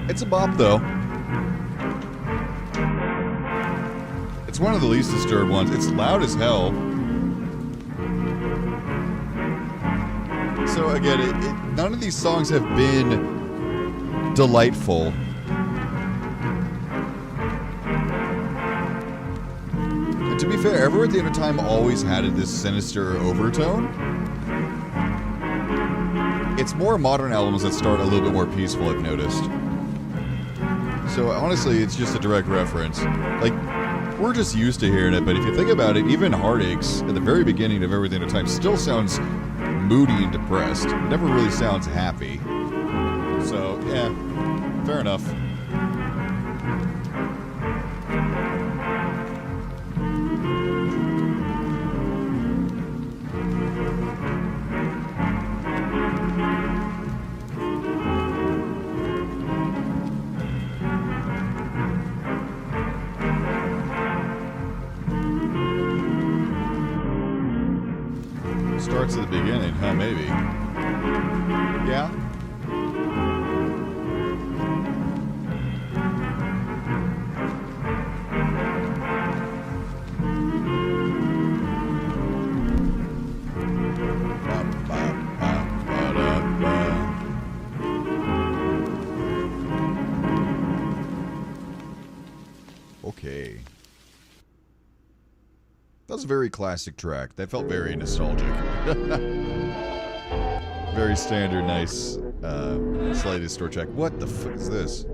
It's a bop, though. It's one of the least disturbed ones. It's loud as hell. So again, none of these songs have been delightful. And to be fair, Ever at the End of Time always had this sinister overtone. It's more modern albums that start a little bit more peaceful, I've noticed. So honestly, it's just a direct reference. Like, we're just used to hearing it, but if you think about it, even Heartaches at the very beginning of Everything at a Time still sounds moody and depressed. It never really sounds happy. So, yeah, fair enough. parts of the beginning, huh? Maybe. Yeah? Okay. That was a very classic track. That felt very nostalgic. Very standard, nice, slightly distorted track. What the fuck is this?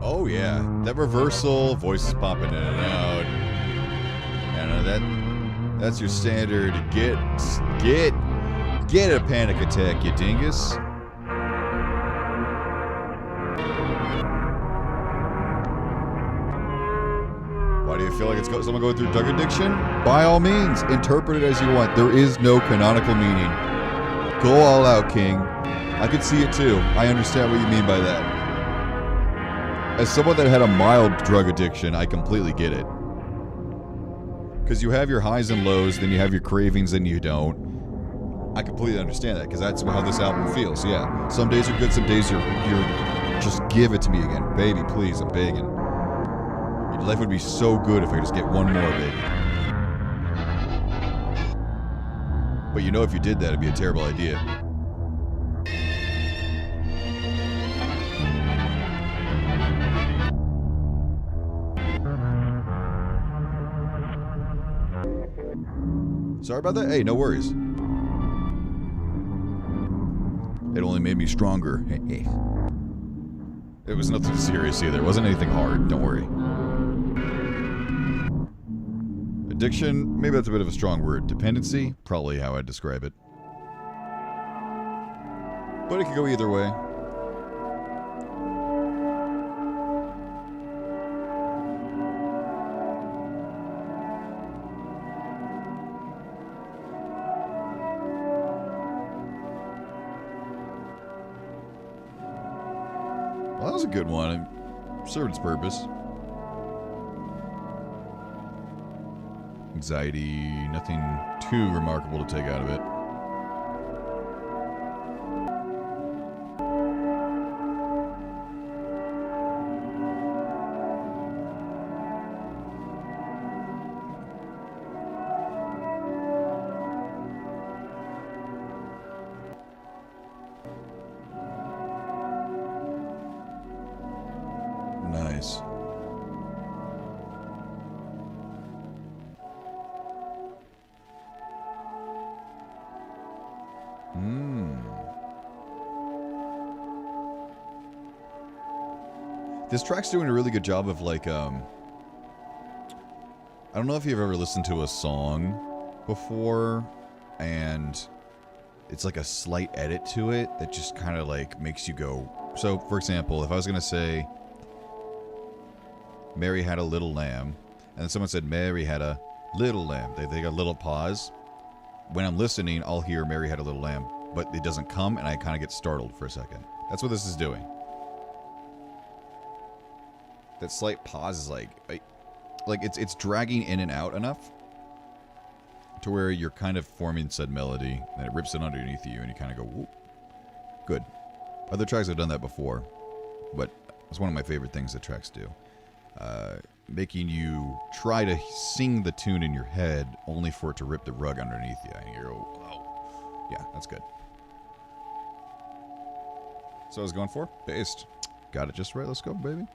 Oh yeah, that reversal, voices popping in and out. And that's your standard get a panic attack, you dingus. Why do you feel like it's someone going through drug addiction? By all means, interpret it as you want. There is no canonical meaning. Go all out, King. I can see it too. I understand what you mean by that. As someone that had a mild drug addiction, I completely get it. Because you have your highs and lows, then you have your cravings, then you don't. I completely understand that, because that's how this album feels, yeah. Some days are good, some days you're just give it to me again. Baby, please, I'm begging. Your life would be so good if I could just get one more, baby. But you know if you did that, it'd be a terrible idea. Sorry about that. Hey, no worries. It only made me stronger. It was nothing serious either. It wasn't anything hard. Don't worry. Addiction, maybe that's a bit of a strong word. Dependency, probably how I'd describe it. But it could go either way. Well, that was a good one. It served its purpose. Anxiety, nothing too remarkable to take out of it. Nice. This track's doing a really good job of like, I don't know if you've ever listened to a song before, and it's like a slight edit to it that just kind of like makes you go. So, for example, if I was going to say, Mary had a little lamb, and then someone said, Mary had a little lamb. They got a little pause. When I'm listening, I'll hear Mary had a little lamb, but it doesn't come, and I kind of get startled for a second. That's what this is doing. That slight pause is like it's dragging in and out enough to where you're kind of forming said melody, and it rips it underneath you, and you kind of go, whoop. Good. Other tracks have done that before, but it's one of my favorite things that tracks do. Making you try to sing the tune in your head only for it to rip the rug underneath you. And you go, oh. Yeah, that's good. So I was going for based. Got it just right. Let's go, baby.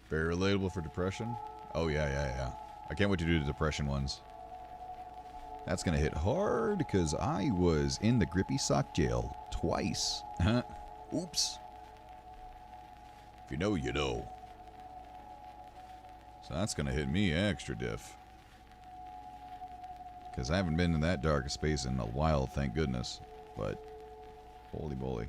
Very relatable for depression. Oh, yeah. I can't wait to do the depression ones. That's gonna hit hard because I was in the grippy sock jail twice. Oops. If you know, you know. So that's gonna hit me extra diff. Because I haven't been in that dark space in a while, thank goodness. But, holy moly.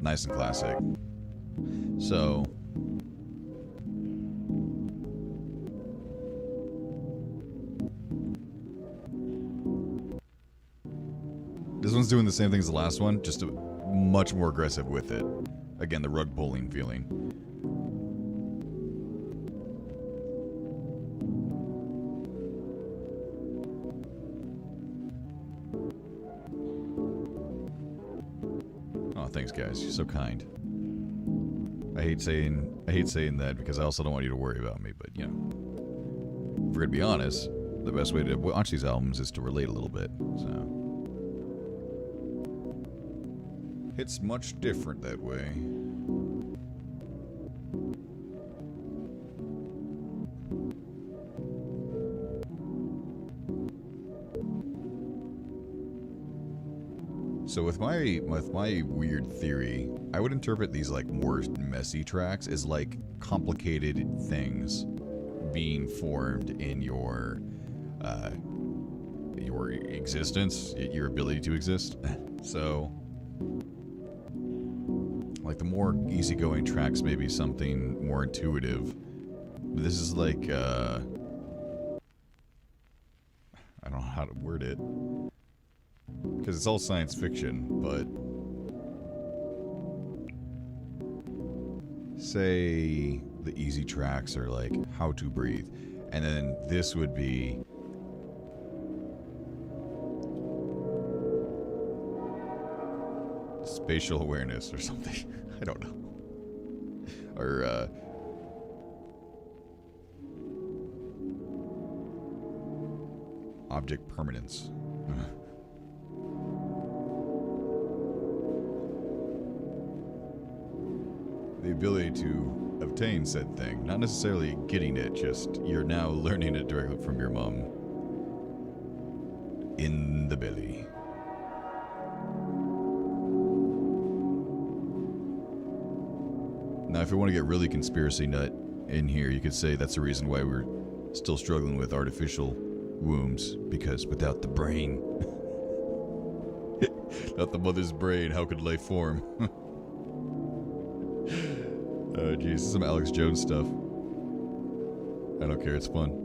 Nice and classic. So, this one's doing the same thing as the last one, just much more aggressive with it. Again, the rug pulling feeling. Oh, thanks guys, you're so kind. I hate saying that because I also don't want you to worry about me, but you know. If we're gonna be honest, the best way to watch these albums is to relate a little bit, so. It's much different that way. So with my weird theory, I would interpret these like more messy tracks as like complicated things being formed in your existence, your ability to exist. So like the more easygoing tracks may be something more intuitive. This is like I don't know how to word it. Because it's all science fiction, but say the easy tracks are like How to Breathe, and then this would be Spatial Awareness or something. I don't know. Or Object Permanence. The ability to obtain said thing. Not necessarily getting it, just you're now learning it directly from your mom. In the belly. Now, if you want to get really conspiracy nut in here, you could say that's the reason why we're still struggling with artificial wombs, because without the brain, without the mother's brain, how could life form? Oh, jeez, some Alex Jones stuff. I don't care, it's fun.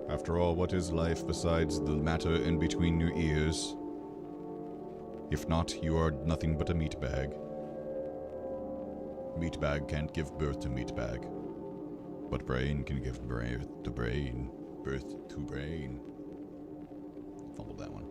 After all, what is life besides the matter in between your ears? If not, you are nothing but a meat bag. Meat bag can't give birth to meat bag. But brain can give birth to brain. Birth to brain. Fumbled that one.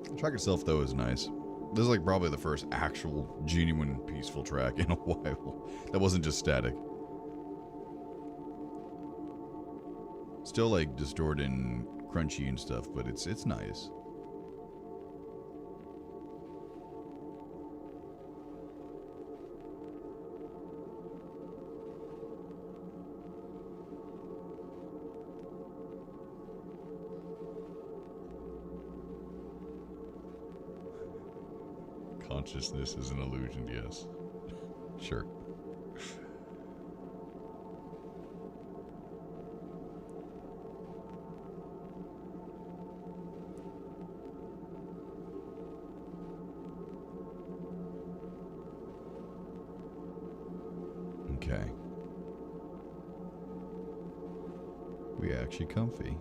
The track itself, though, is nice. This is like probably the first actual, genuine, peaceful track in a while. That wasn't just static. Still like distorted and crunchy and stuff, but it's nice. Consciousness is an illusion, yes. Sure. Okay. We actually comfy.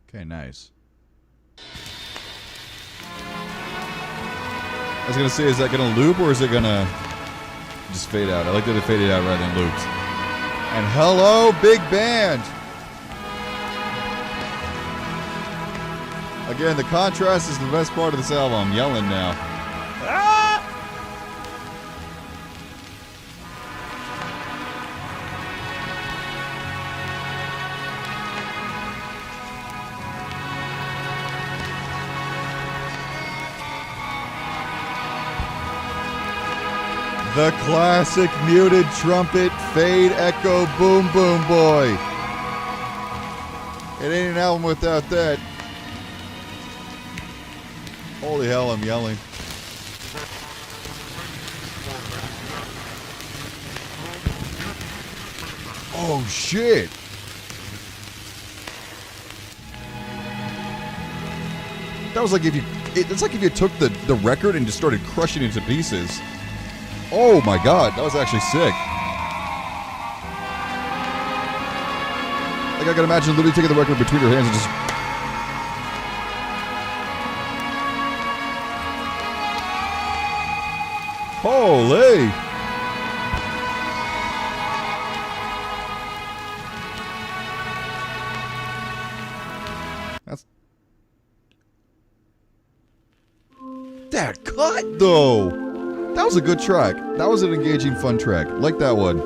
Okay, nice. I was gonna say, is that gonna loop or is it gonna just fade out? I like that it faded out rather than looped. And hello, big band! Again, the contrast is the best part of this album. I'm yelling now. Ah! The classic muted trumpet fade echo boom boom boy. It ain't an album without that. Holy hell, I'm yelling. Oh shit. That was like if you it's like if you took the record and just started crushing it into pieces. Oh my god, that was actually sick. Like I can imagine literally taking the record between your hands and just... Holy! That's... That cut, though! That was a good track. That was an engaging, fun track. Like that one.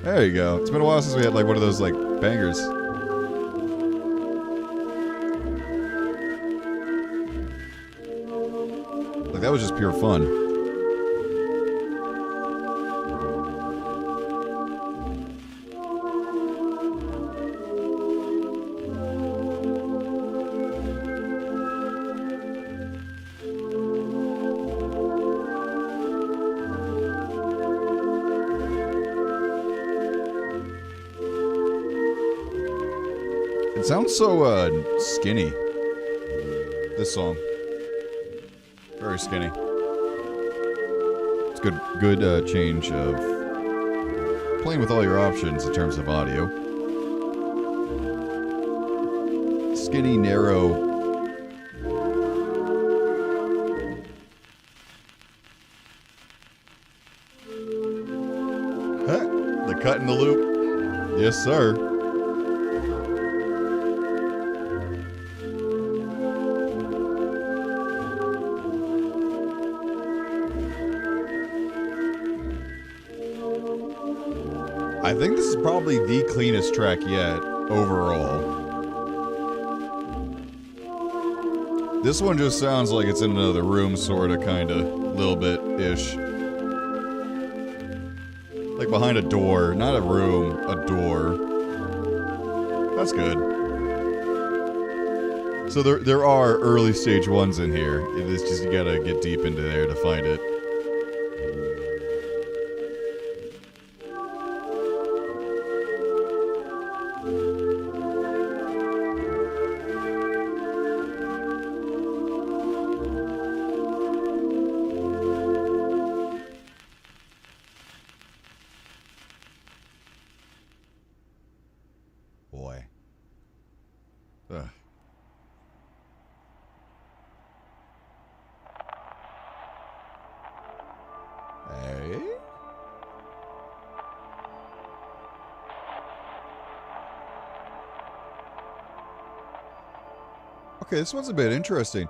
There you go. It's been a while since we had like one of those like bangers. Like that was just pure fun. It sounds so skinny. This song, very skinny. It's good change of playing with all your options in terms of audio. Skinny, narrow. Huh, the cut in the loop. Yes, sir. I think this is probably the cleanest track yet, overall. This one just sounds like it's in another room, sorta, kinda, little bit-ish. Like behind a door, not a room, a door. That's good. So there are early stage ones in here. It's just you gotta get deep into there to find it. Boy. Ugh. Hey? Okay, this one's a bit interesting.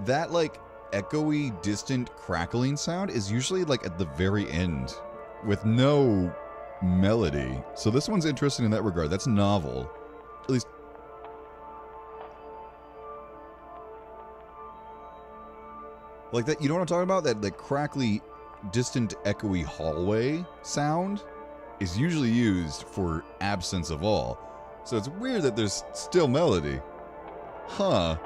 That, like, echoey, distant, crackling sound is usually, like, at the very end, with no melody. So this one's interesting in that regard. That's novel. At least... like that, you know what I'm talking about? That, like, crackly, distant, echoey hallway sound is usually used for absence of all. So it's weird that there's still melody. Huh.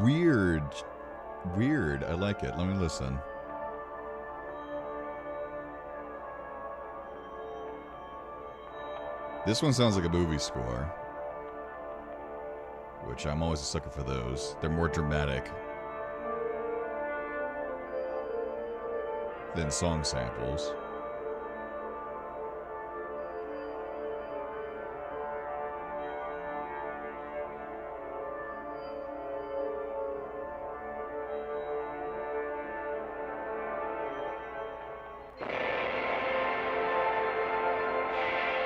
Weird. Weird. I like it. Let me listen. This one sounds like a movie score, which I'm always a sucker for those. They're more dramatic than song samples.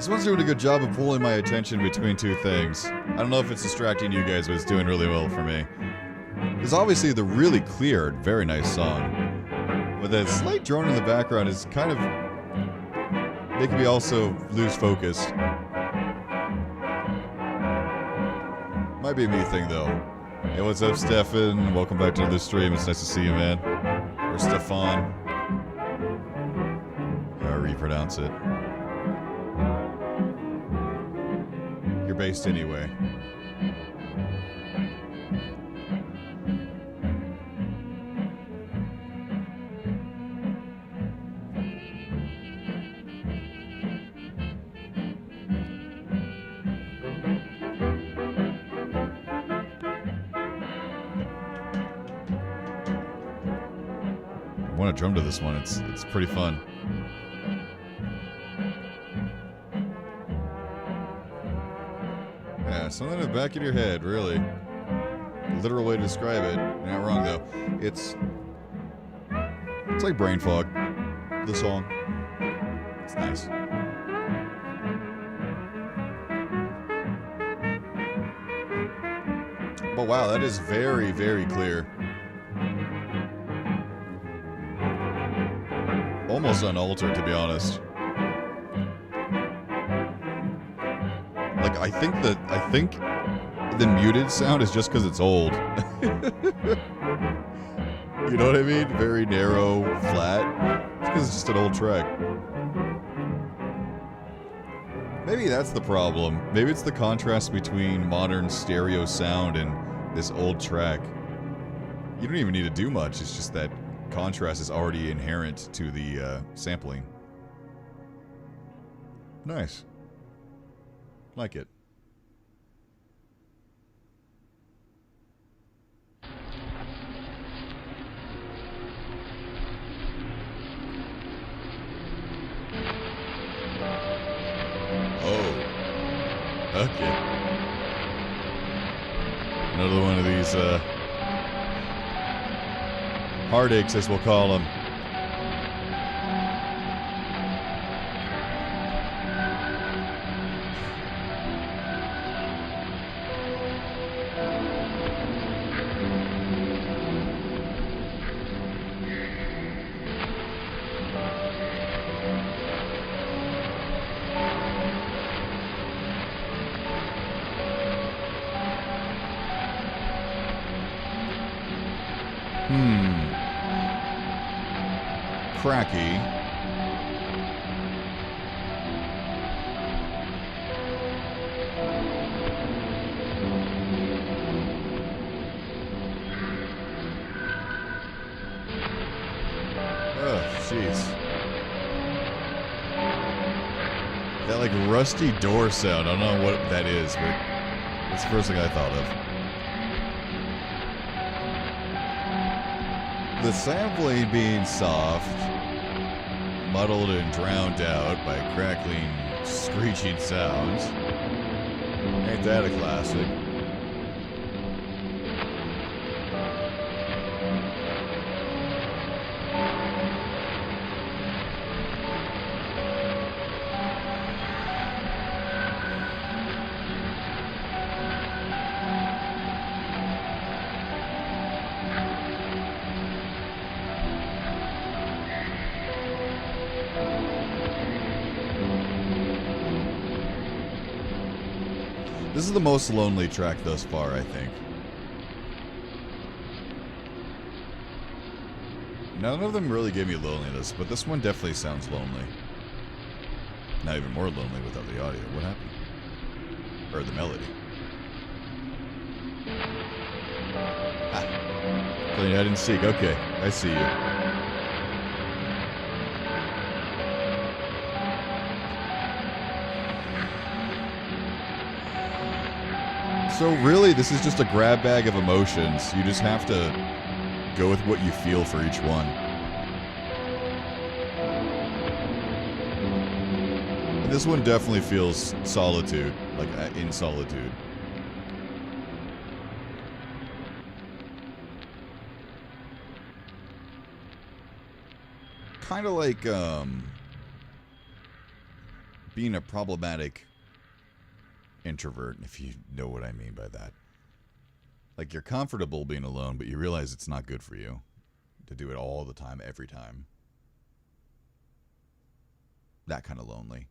This one's doing a good job of pulling my attention between two things. I don't know if it's distracting you guys, but it's doing really well for me. Because obviously the really clear, very nice song. But that slight drone in the background is kind of making me also lose focus. Might be a me thing though. Hey, what's up, Stefan? Welcome back to another stream. It's nice to see you, man. Or Stefan. However you pronounce it. You're based anyway. I want to drum to this one. It's pretty fun. Yeah, something in the back of your head, really. The literal way to describe it. You're not wrong though. It's like brain fog. The song. It's nice. But wow, that is very, very clear. Almost unaltered, to be honest. Like, I think the muted sound is just because it's old. You know what I mean? Very narrow, flat. It's because it's just an old track. Maybe that's the problem. Maybe it's the contrast between modern stereo sound and this old track. You don't even need to do much. It's just that contrast is already inherent to the sampling. Nice. Like it. Oh. Okay. Another one of these heartaches, as we'll call them. Cracky. Oh, jeez. That like rusty door sound. I don't know what that is, but that's the first thing I thought of. The sampling being soft, muddled and drowned out by crackling, screeching sounds. Ain't that a classic? This is the most lonely track thus far, I think. None of them really gave me loneliness, but this one definitely sounds lonely. Now even more lonely without the audio. What happened? Or the melody. Ah. Playing hide and seek. Okay, I see you. So really, this is just a grab bag of emotions. You just have to go with what you feel for each one. And this one definitely feels solitude, like in solitude. Kind of like, being a problematic introvert, if you know what I mean by that. Like, you're comfortable being alone, but you realize it's not good for you to do it all the time, every time. That kind of lonely.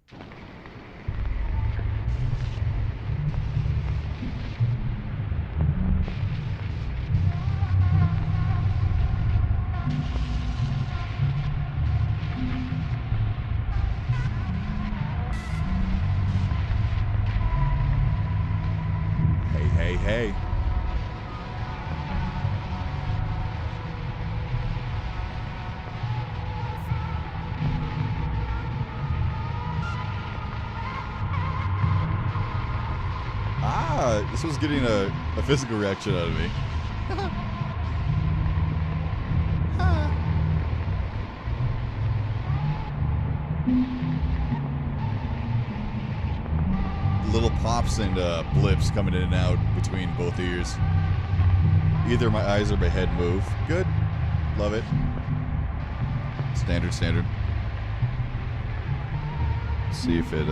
Hey, hey. Ah, this was getting a physical reaction out of me. Little pops and blips coming in and out between both ears. Either my eyes or my head move. Good. Love it. Standard. See if it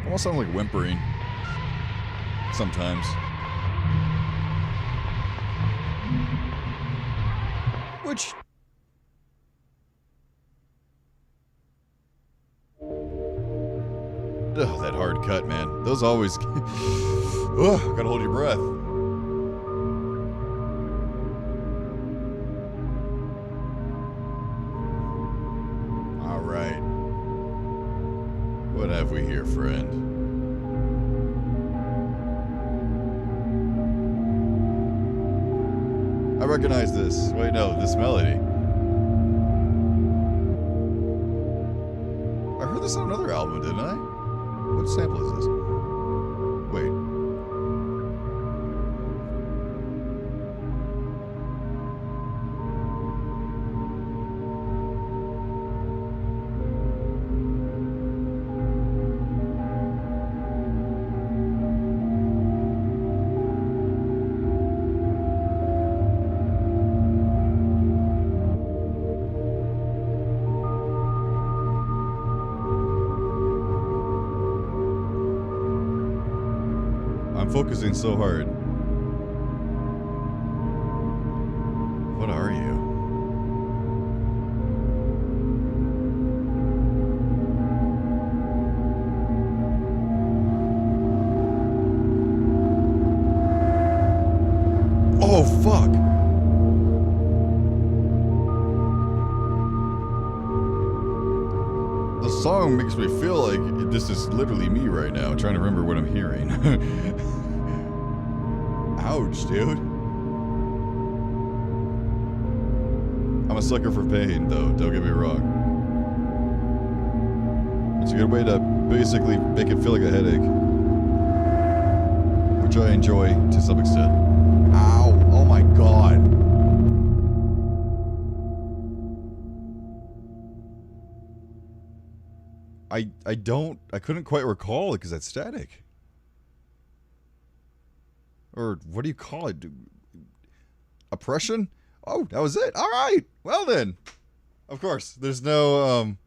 almost sounds like whimpering sometimes. Which... oh, that hard cut, man. Those always... oh, gotta hold your breath. All right. What have we here, friend? I recognize this. Wait, no, this melody. I heard this on another album, didn't I? What sample is this? Wait. Focusing so hard. What are you? Oh, fuck. The song makes me feel like this is literally me right now, trying to remember what I'm hearing. Ouch, dude. I'm a sucker for pain, though. Don't get me wrong. It's a good way to basically make it feel like a headache. Which I enjoy to some extent. Ow. Oh my god. I couldn't quite recall it because that's static. Or what do you call it? Oppression? Oh, that was it. All right. Well then. Of course. There's no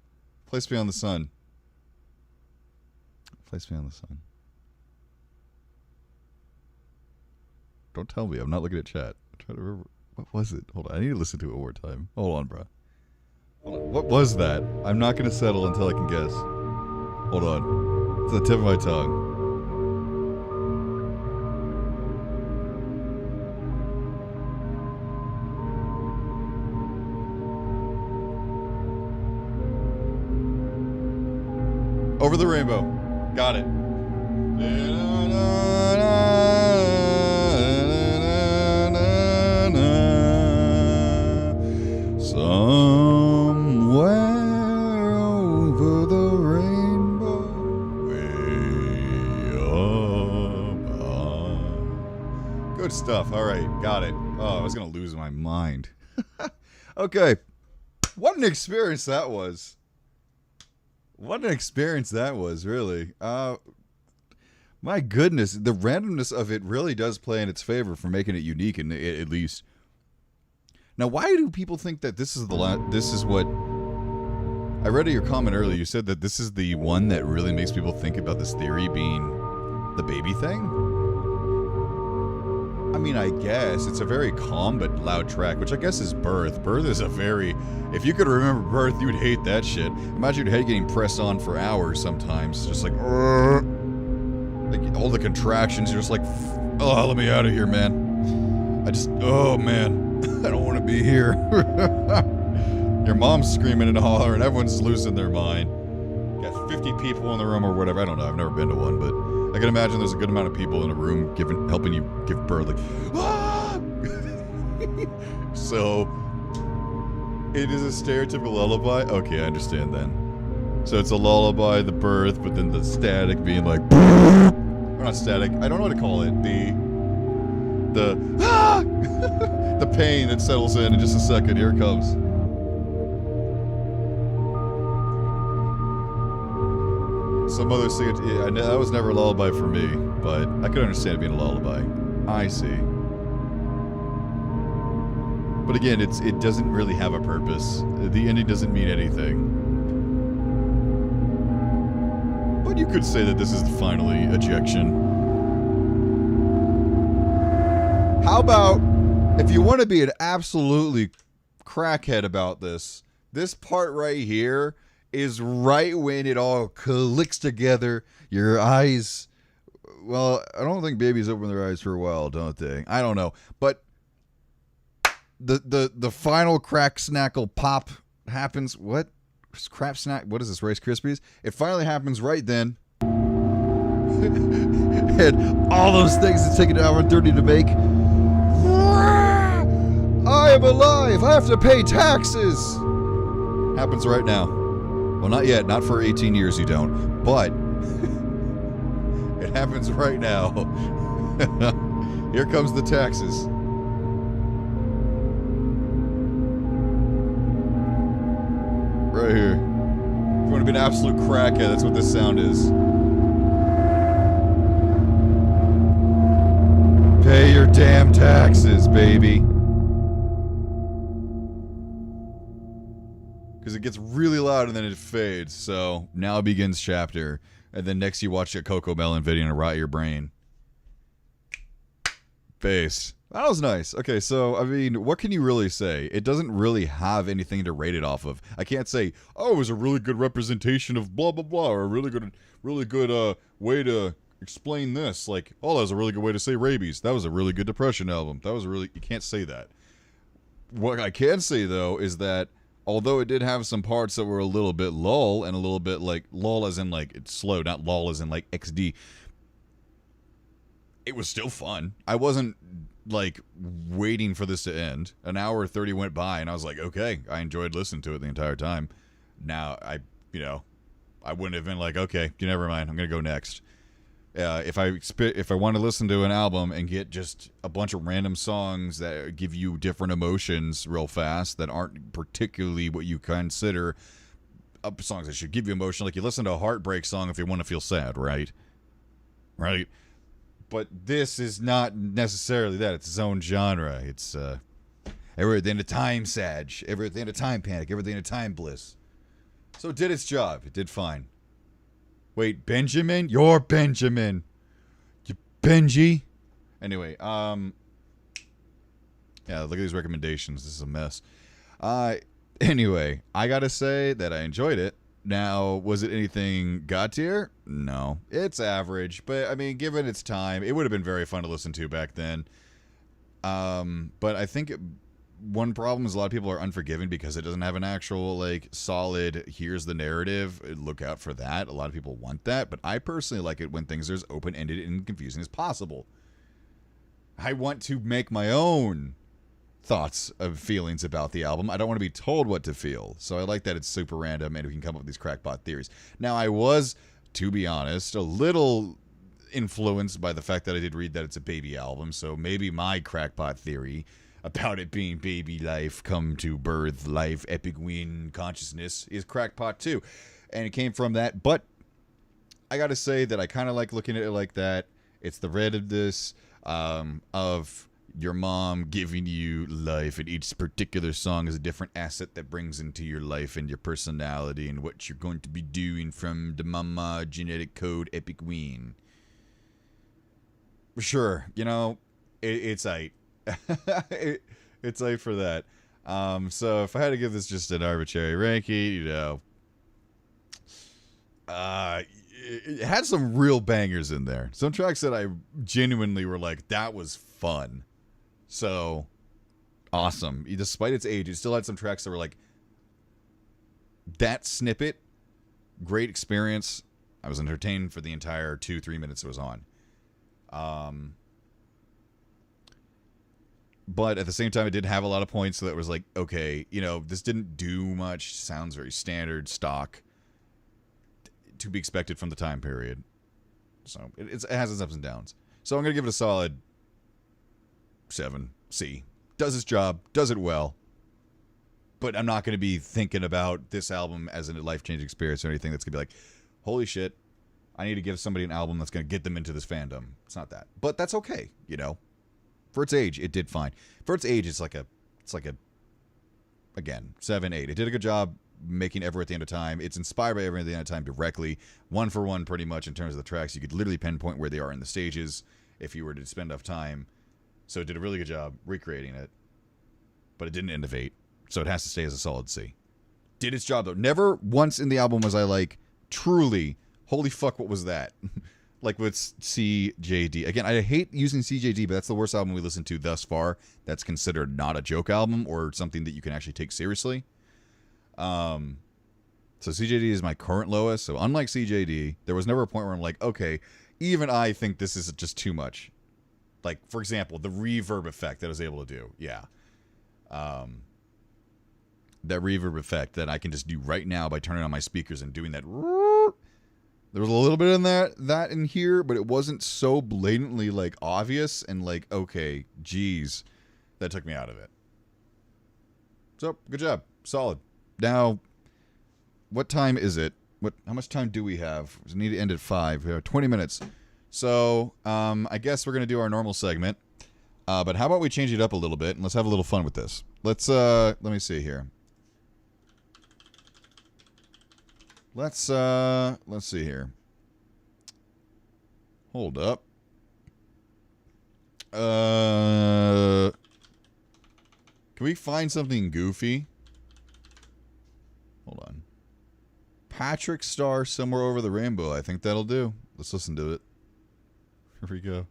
Place Beyond the Sun. Place Beyond the Sun. Don't tell me. I'm not looking at chat. I'm trying to remember. What was it? Hold on. I need to listen to it one more time. Hold on, bro. Hold on. What was that? I'm not going to settle until I can guess. Hold on. It's the tip of my tongue. Over the Rainbow. Got it. Somewhere over the rainbow, way up high. Good stuff. All right. Got it. Oh, I was going to lose my mind. Okay. What an experience that was. What an experience that was, really. My goodness, the randomness of it really does play in its favor for making it unique, at least. Now, why do people think that this is what... I read your comment earlier. You said that this is the one that really makes people think about this theory being the baby thing? I mean, I guess. It's a very calm but loud track, which I guess is Birth. Birth is a very... If you could remember Birth, you would hate that shit. Imagine your head getting pressed on for hours sometimes. Just like all the contractions. You're just like, oh, let me out of here, man. Oh, man. I don't want to be here. Your mom's screaming and hollering. Everyone's losing their mind. Got 50 people in the room or whatever. I don't know. I've never been to one, but I can imagine there's a good amount of people in a room helping you give birth. Like, ah! So, it is a stereotypical lullaby? Okay, I understand then. So it's a lullaby, the birth, but then the static being like, or not static, I don't know what to call it. The ah! The pain that settles in just a second. Here it comes. Some others sing it. Yeah, that was never a lullaby for me, but I could understand it being a lullaby. I see. But again, it doesn't really have a purpose. The ending doesn't mean anything. But you could say that this is finally ejection. How about, if you want to be an absolutely crackhead about this part right here is right when it all clicks together. Your eyes, well, I don't think babies open their eyes for a while, don't they? I don't know. But the final crack snackle pop happens. What? Crap snack? What is this, Rice Krispies? It finally happens right then. And all those things that take an hour and 30 to make. I am alive. I have to pay taxes. Happens right now. Well, not yet. Not for 18 years you don't. But it happens right now. Here comes the taxes. Right here. If you want to be an absolute crackhead, that's what this sound is. Pay your damn taxes, baby. Because it gets really loud and then it fades. So now begins chapter. And then next you watch a Coco Melon video and rot your brain. Bass. That was nice. Okay, so, I mean, what can you really say? It doesn't really have anything to rate it off of. I can't say, oh, it was a really good representation of blah, blah, blah, or a really good way to explain this. Like, oh, that was a really good way to say rabies. That was a really good Depression album. You can't say that. What I can say, though, is that although it did have some parts that were a little bit lull, and a little bit like, lull as in like, it's slow, not lull as in like XD, it was still fun. I wasn't like waiting for this to end. An hour 30 went by and I was like, okay, I enjoyed listening to it the entire time. Now I wouldn't have been like, okay, never mind, I'm gonna go next. If I want to listen to an album and get just a bunch of random songs that give you different emotions real fast that aren't particularly what you consider songs that should give you emotion, like you listen to a heartbreak song if you want to feel sad, right? Right? But this is not necessarily that. It's its own genre. It's everything a time Sag, everything a time Panic, everything a time Bliss. So it did its job. It did fine. Wait, Benjamin? You're Benjamin. You Benji? Anyway, yeah, look at these recommendations. This is a mess. Anyway, I gotta say that I enjoyed it. Now, was it anything god tier? No. It's average, but, I mean, given its time, it would have been very fun to listen to back then. But I think one problem is a lot of people are unforgiving because it doesn't have an actual, like, solid, here's the narrative, look out for that. A lot of people want that, but I personally like it when things are as open-ended and confusing as possible. I want to make my own thoughts of feelings about the album. I don't want to be told what to feel. So I like that it's super random and we can come up with these crackpot theories. Now, I was, to be honest, a little influenced by the fact that I did read that it's a baby album. So maybe my crackpot theory about it being baby life come to birth life epic win consciousness is Crackpot 2. And it came from that, but I gotta say that I kind of like looking at it like that. It's the red of this, of your mom giving you life, and each particular song is a different asset that brings into your life and your personality and what you're going to be doing from the mama genetic code epic ween. Sure, you know, it's aight. It's aight for that. So if I had to give this just an arbitrary ranking, you know, it had some real bangers in there. Some tracks that I genuinely were like, that was fun. So, awesome. Despite its age, it still had some tracks that were like, that snippet, great experience. I was entertained for the entire 2-3 minutes it was on. But at the same time, it did have a lot of points that was like, okay, you know, this didn't do much. Sounds very standard, stock, to be expected from the time period. So, it has its ups and downs. So, I'm going to give it a solid 7C. Does its job, does it well, but I'm not going to be thinking about this album as a life-changing experience or anything that's going to be like, holy shit, I need to give somebody an album that's going to get them into this fandom. It's not that. But that's okay, you know. For its age, it did fine. For its age, it's like a again, 7, 8. It did a good job making Ever at the End of Time. It's inspired by Ever at the End of Time directly, one for one pretty much in terms of the tracks. You could literally pinpoint where they are in the stages if you were to spend enough time. So it did a really good job recreating it, but it didn't innovate, so it has to stay as a solid C. Did its job, though. Never once in the album was I like, truly, holy fuck, what was that? Like with CJD. Again, I hate using CJD, but that's the worst album we listened to thus far that's considered not a joke album or something that you can actually take seriously. So CJD is my current lowest, so unlike CJD, there was never a point where I'm like, okay, even I think this is just too much. Like, for example, the reverb effect that I was able to do. Yeah. That reverb effect that I can just do right now by turning on my speakers and doing that. There was a little bit in that in here, but it wasn't so blatantly, like, obvious and, like, okay, geez. That took me out of it. So, good job. Solid. Now, what time is it? How much time do we have? We need to end at 5. We have 20 minutes. So, I guess we're going to do our normal segment. But how about we change it up a little bit and let's have a little fun with this. Let me see here. Let's see here. Hold up. Can we find something goofy? Hold on. Patrick Star Somewhere Over the Rainbow. I think that'll do. Let's listen to it. Here we go.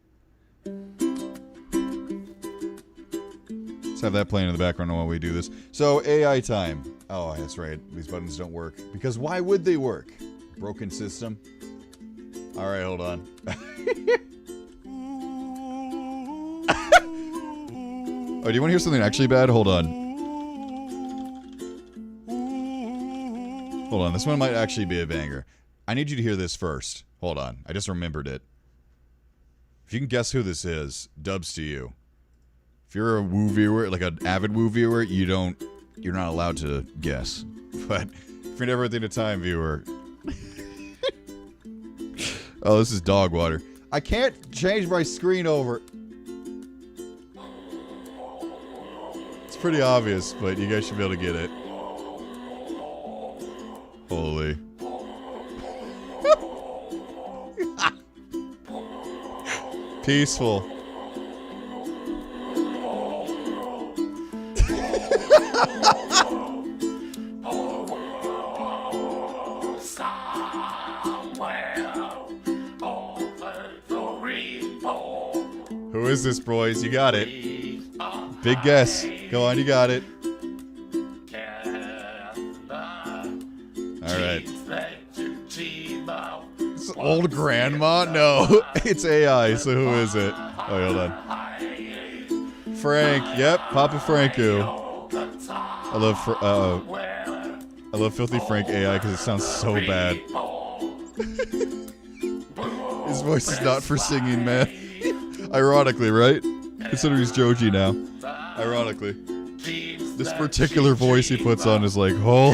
Let's have that playing in the background while we do this. So, AI time. Oh, that's right. These buttons don't work. Because why would they work? Broken system. Alright, hold on. Oh, do you want to hear something actually bad? Hold on. Hold on. This one might actually be a banger. I need you to hear this first. Hold on. I just remembered it. If you can guess who this is, dubs to you. If you're a Woo viewer, like an avid Woo viewer, you're not allowed to guess. But if you're never at the end of time viewer. Oh, this is dog water. I can't change my screen over. It's pretty obvious, but you guys should be able to get it. Holy. Peaceful. Who is this, boys? You got it. Big guess. Go on, you got it. Alright. It's old grandma? No. It's AI, so who is it? Oh, hold on. Frank. Yep, Papa Franco. I love Filthy Frank AI because it sounds so bad. His voice is not for singing, man. Ironically, right? Considering he's Joji now. Ironically. This particular voice he puts on is like, oh.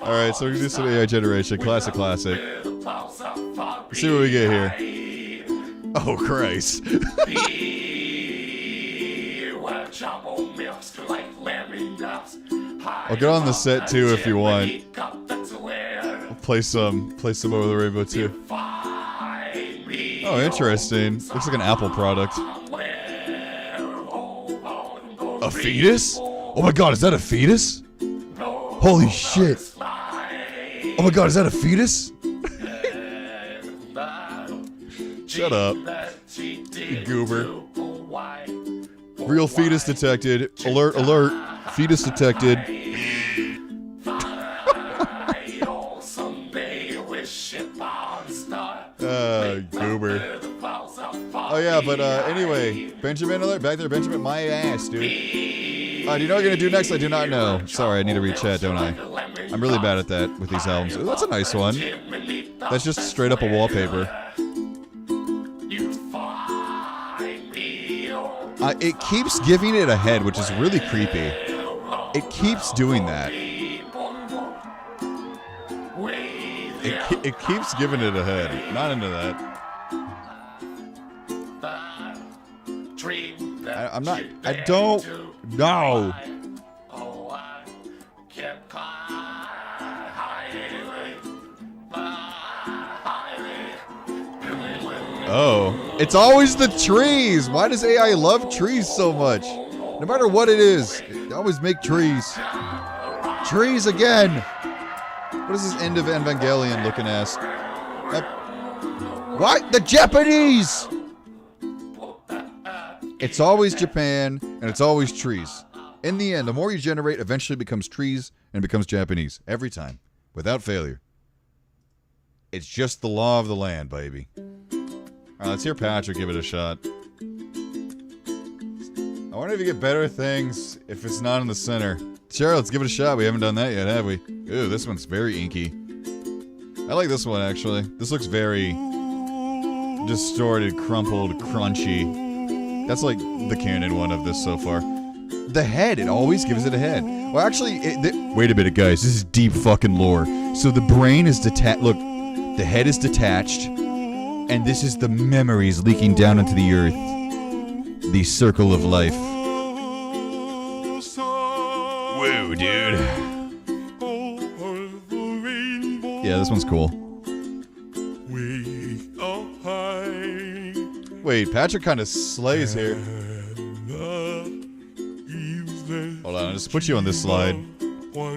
Alright, so we're gonna do some AI generation. Classic. Let's see what we get here. Oh, Christ. I'll get on the set too if you want. I'll play some Over the Rainbow too. Oh, interesting. Looks like an Apple product. A fetus? Oh my god, is that a fetus? Holy shit. Oh my god, is that a fetus? Shut up. You goober. Real fetus detected. Alert, alert. Fetus detected. Goober. Oh yeah, but anyway, Benjamin alert, back there, Benjamin, my ass, dude. Do you know what you're gonna do next? I do not know. Sorry, I need to read chat, don't I? I'm really bad at that with these albums. Ooh, that's a nice one. That's just straight up a wallpaper. It keeps giving it a head, which is really creepy. It keeps doing that. It keeps giving it a head. Not into that. I'm not. I don't know. Oh, it's always the trees. Why does AI love trees so much? No matter what it is, they always make trees. Trees again. What is this end of Evangelion looking ass? What? The Japanese! It's always Japan, and it's always trees. In the end, the more you generate, eventually becomes trees and becomes Japanese. Every time. Without failure. It's just the law of the land, baby. Alright, let's hear Patrick give it a shot. I wonder if you get better things if it's not in the center. Sure, let's give it a shot. We haven't done that yet, have we? Ooh, this one's very inky. I like this one, actually. This looks very distorted, crumpled, crunchy. That's like the canon one of this so far. The head, it always gives it a head. Well, actually, wait a minute, guys. This is deep fucking lore. So the brain is detached. Look, the head is detached. And this is the memories leaking down into the earth. The circle of life. Whoa, dude. Yeah, this one's cool. Wait, Patrick kind of slays here. Hold on, I'll just put you on this slide.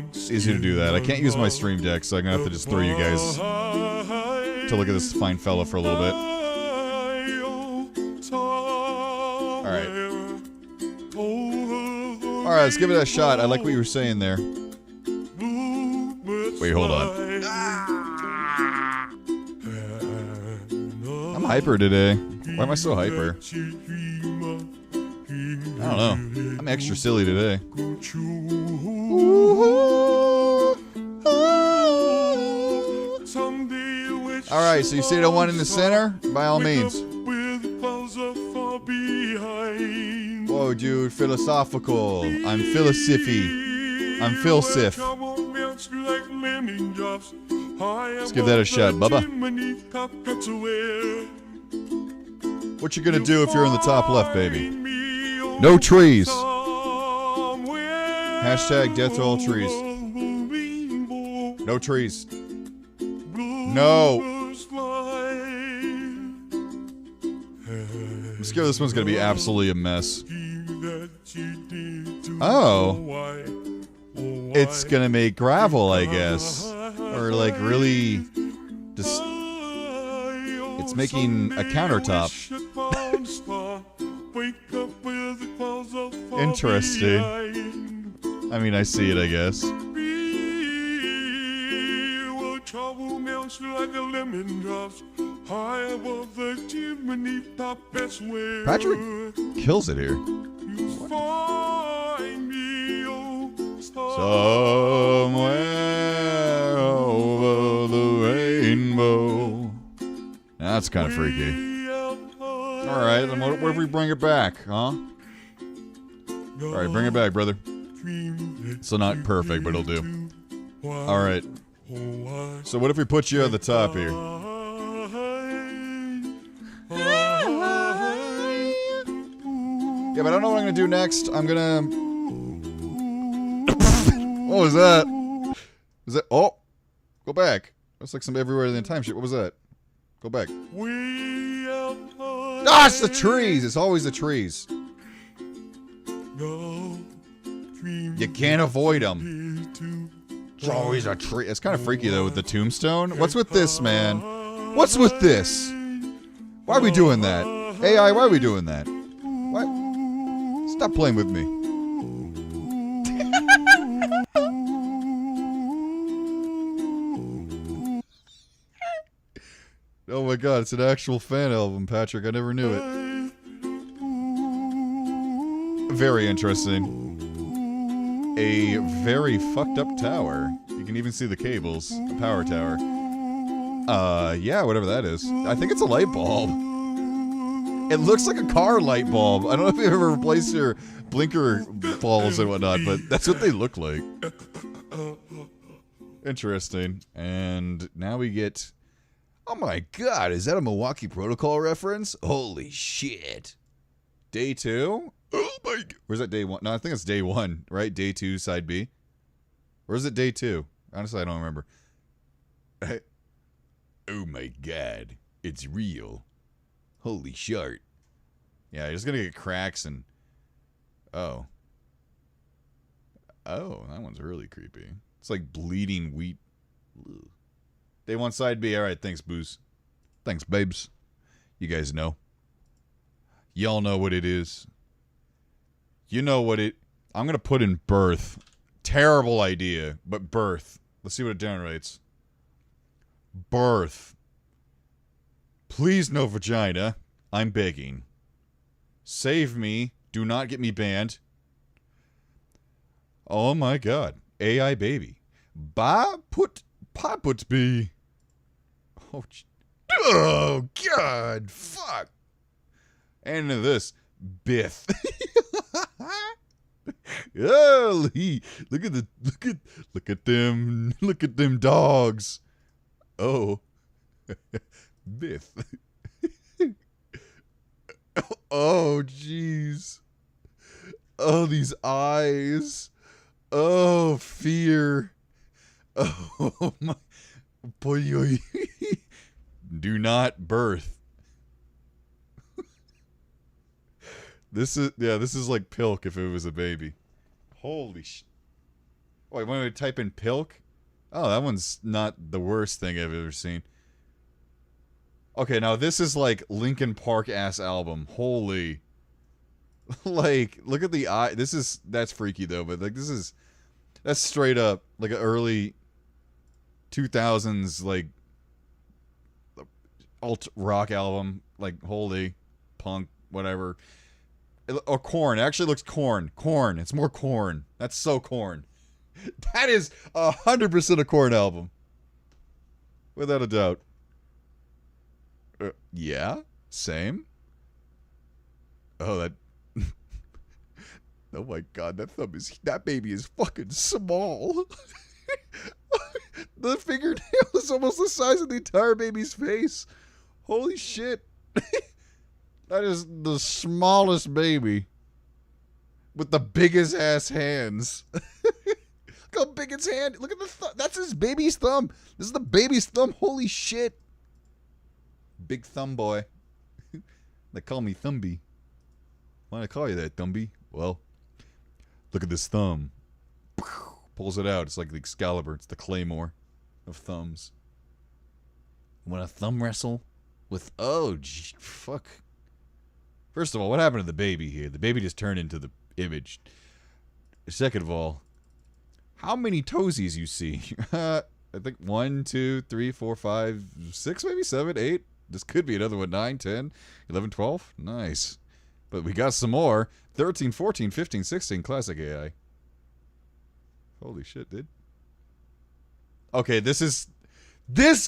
It's easy to do that. I can't use my stream deck, so I'm gonna have to just throw you guys to look at this fine fella for a little bit. Alright. Alright, let's give it a shot. I like what you were saying there. Wait, hold on. I'm hyper today. Why am I so hyper? I don't know. I'm extra silly today. Alright, so you see the one in the center? By all means. Whoa, dude, philosophical. I'm philosophy. I'm philsif. Let's give that a shot, Bubba. What you gonna do if you're in the top left, baby? No trees. Hashtag death to all trees. No trees. No. I'm scared this one's gonna be absolutely a mess. Oh. It's gonna make gravel, I guess. Or like really just it's making a countertop. Interesting. I mean, I see it, I guess. Patrick kills it here. Somewhere over the That's kind of freaky. Alright, then what if we bring it back, huh? Alright, bring it back, brother. So not perfect, but it'll do. Alright. So what if we put you at the top here? Yeah, but I don't know what I'm gonna do next. I'm gonna... What was that? Was that... Oh! Go back. That's like some everywhere in the time shit. What was that? Go back. Ah, it's the trees! It's always the trees. You can't avoid them. It's always a tree. It's kind of freaky, though, with the tombstone. What's with this, man? What's with this? Why are we doing that? AI, why are we doing that? What? Stop playing with me. Oh my god, it's an actual fan album, Patrick. I never knew it. Very interesting. A very fucked up tower. You can even see the cables. A power tower. Yeah, whatever that is. I think it's a light bulb. It looks like a car light bulb. I don't know if you've ever replaced your blinker balls and whatnot, but that's what they look like. Interesting. And now we get... Oh my god, is that a Milwaukee Protocol reference? Holy shit. Day 2? Oh my god. Where's that day 1? No, I think it's day 1, right? Day 2, side B. Or is it day 2? Honestly, I don't remember. Oh my god. It's real. Holy shart. Yeah, you're just gonna get cracks and... Oh. Oh, that one's really creepy. It's like bleeding wheat. Ugh. Day 1, side B. Alright, thanks, Booze. Thanks, babes. You guys know. Y'all know what it is. You know what it... I'm gonna put in birth. Terrible idea, but birth. Let's see what it generates. Birth. Please no vagina. I'm begging. Save me. Do not get me banned. Oh my god. AI baby. Put be. Oh god. Fuck. And into this. Biff. Oh, look at them dogs. Oh. Biff. Oh, jeez. Oh, these eyes. Oh, fear. Oh, my. Boy. Do not birth. This is like Pilk if it was a baby. Holy sh... Wait, want me to type in Pilk? Oh, that one's not the worst thing I've ever seen. Okay, now this is like Linkin Park ass album. Holy. Like, look at the eye. That's freaky though, but like that's straight up like an early 2000s like alt rock album. Like, holy punk, whatever. Or Corn. It actually looks Corn. Corn. It's more Corn. That's so Corn. That is 100% a Corn album. Without a doubt. Yeah? Same? Oh, that... Oh my god, that baby is fucking small. The fingernail is almost the size of the entire baby's face. Holy shit. That is the smallest baby with the biggest ass hands. Look how big its hand. Look at the thumb. That's his baby's thumb. This is the baby's thumb. Holy shit. Big thumb boy. They call me Thumby. Why do I call you that, Thumby? Well, look at this thumb. Pulls it out. It's like the Excalibur. It's the Claymore of thumbs. Want a thumb wrestle with... Oh, fuck. First of all, what happened to the baby here? The baby just turned into the image. Second of all, how many toesies you see? I think 1, 2, 3, 4, 5, 6, maybe 7, 8. This could be another one. 9, 10, 11, 12. Nice. But we got some more. 13, 14, 15, 16. Classic AI. Holy shit, dude. Okay, this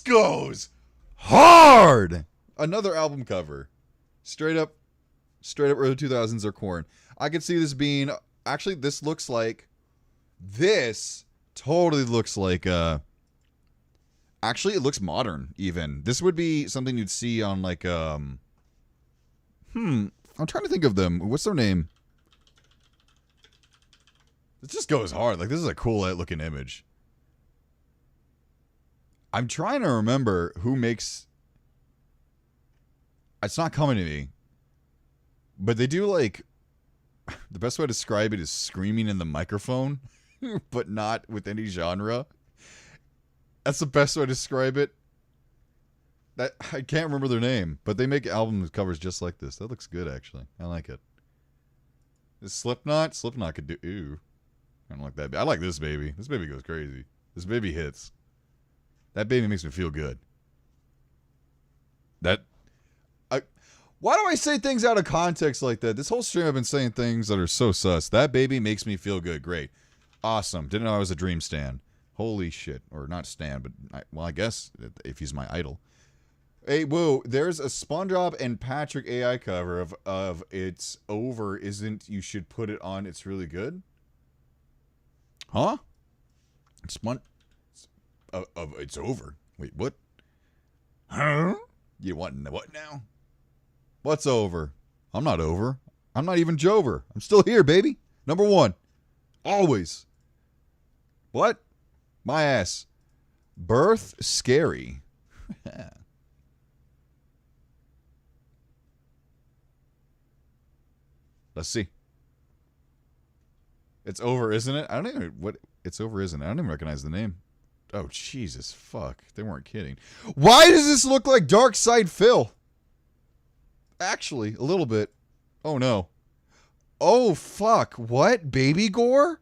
goes hard. Another album cover. Straight up early 2000s or Korn. I could see this being... Actually, this totally looks like... Actually, it looks modern, even. This would be something you'd see on, like, I'm trying to think of them. What's their name? It just goes hard. Like, this is a cool looking image. I'm trying to remember who makes... It's not coming to me. But they do, like... The best way to describe it is screaming in the microphone, but not with any genre. That's the best way to describe it. That I can't remember their name, but they make album covers just like this. That looks good, actually. I like it. Is Slipknot? Slipknot could do... Ooh. I don't like that. I like this baby. This baby goes crazy. This baby hits. That baby makes me feel good. Why do I say things out of context like that? This whole stream I've been saying things that are so sus. That baby makes me feel good. Great. Awesome. Didn't know I was a dream stan. Holy shit. Or not stan, but I guess if he's my idol. Hey, whoa. There's a SpongeBob and Patrick AI cover of It's Over, Isn't You Should Put It On, It's Really Good. Huh? It's over. Wait, what? Huh? You want what now? What's over? I'm not over. I'm not even Jover. I'm still here, baby. Number one. Always. What? My ass. Birth scary. Let's see. It's over, isn't it? I don't even... What? It's over, isn't it? I don't even recognize the name. Oh, Jesus, fuck. They weren't kidding. Why does this look like Dark Side Phil? Actually, a little bit. Oh, no. Oh, fuck. What? Baby gore?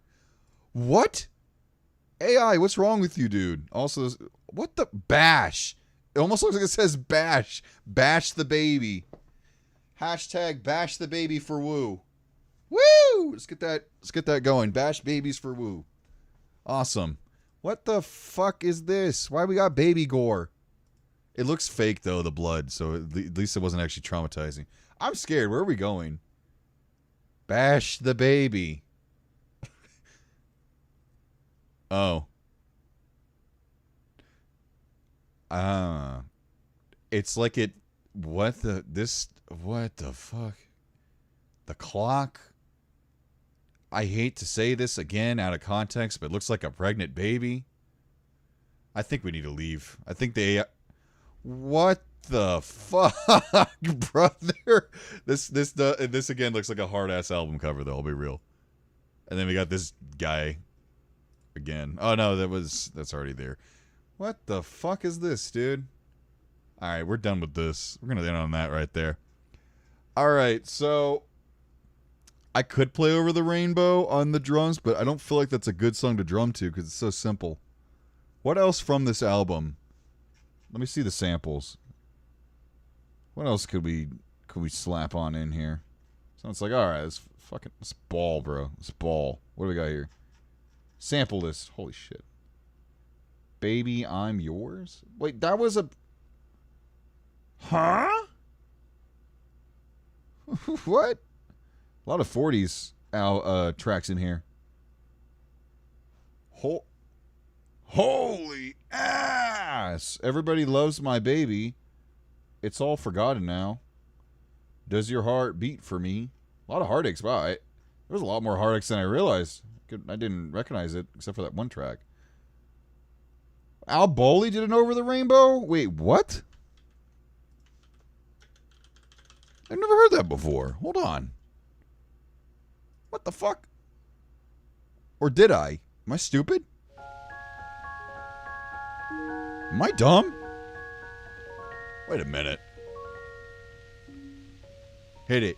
What? AI, what's wrong with you, dude? Also, what the... Bash. It almost looks like it says bash. Bash the baby. Hashtag bash the baby for woo. Woo! Let's get that going. Bash babies for woo. Awesome. What the fuck is this? Why we got baby gore? It looks fake, though, the blood, so at least it wasn't actually traumatizing. I'm scared. Where are we going? Bash the baby. Oh. It's like it... What the fuck? The clock? I hate to say this again out of context, but it looks like a pregnant baby. I think we need to leave. I think they... What the fuck, brother? This again looks like a hard-ass album cover, though, I'll be real. And then we got this guy again. Oh, no, that's already there. What the fuck is this, dude? All right, we're done with this. We're going to end on that right there. All right, so I could play Over the Rainbow on the drums, but I don't feel like that's a good song to drum to because it's so simple. What else from this album? Let me see the samples. What else could we slap on in here? So it's like, all right, let's ball, bro. Let's ball. What do we got here? Sample list. Holy shit. Baby, I'm yours? Wait, that was a... Huh? What? A lot of 40s tracks in here. Holy ass! Everybody loves my baby. It's all forgotten now. Does your heart beat for me? A lot of heartaches. Wow, there was a lot more heartaches than I realized. I didn't recognize it, except for that one track. Al Bowley did an Over the Rainbow? Wait, what? I've never heard that before. Hold on. What the fuck? Or did I? Am I stupid? Am I dumb? Wait a minute. Hit it.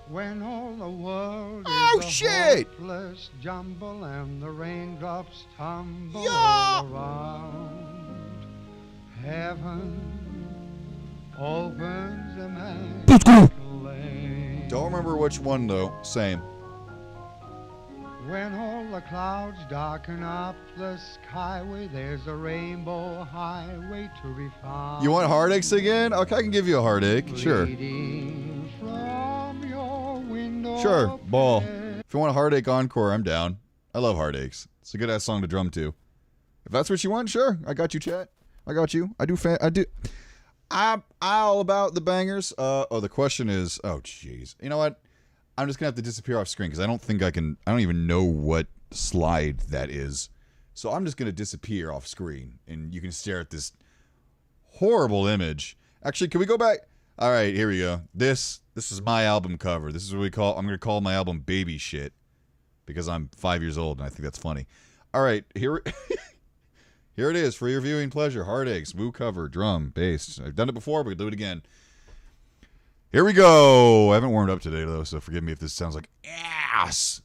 When all the world Oh, is shit! a hopeless jumble and the raindrops tumble Yeah! all around, heaven opens a magic lane. Don't remember which one, though. Same. When all the clouds darken up the skyway, there's a rainbow highway to be found. You want heartaches again? Okay, I can give you a heartache. Sure. Leading from your window Sure, ball. pane. If you want a heartache encore, I'm down. I love heartaches. It's a good ass song to drum to. If that's what you want, sure. I got you, chat. I got you. I'm all about the bangers. The question is, oh jeez. You know what? I'm just gonna have to disappear off screen because I don't think I can. I don't even know what slide that is. So I'm just gonna disappear off screen, and you can stare at this horrible image. Actually, can we go back? All right, here we go. This is my album cover. This is what I'm gonna call my album "Baby Shit" because I'm 5 years old and I think that's funny. All right, here it is for your viewing pleasure. Heartaches, Woo cover, drum, bass. I've done it before, but we'll do it again. Here we go. I haven't warmed up today, though, so forgive me if this sounds like ass.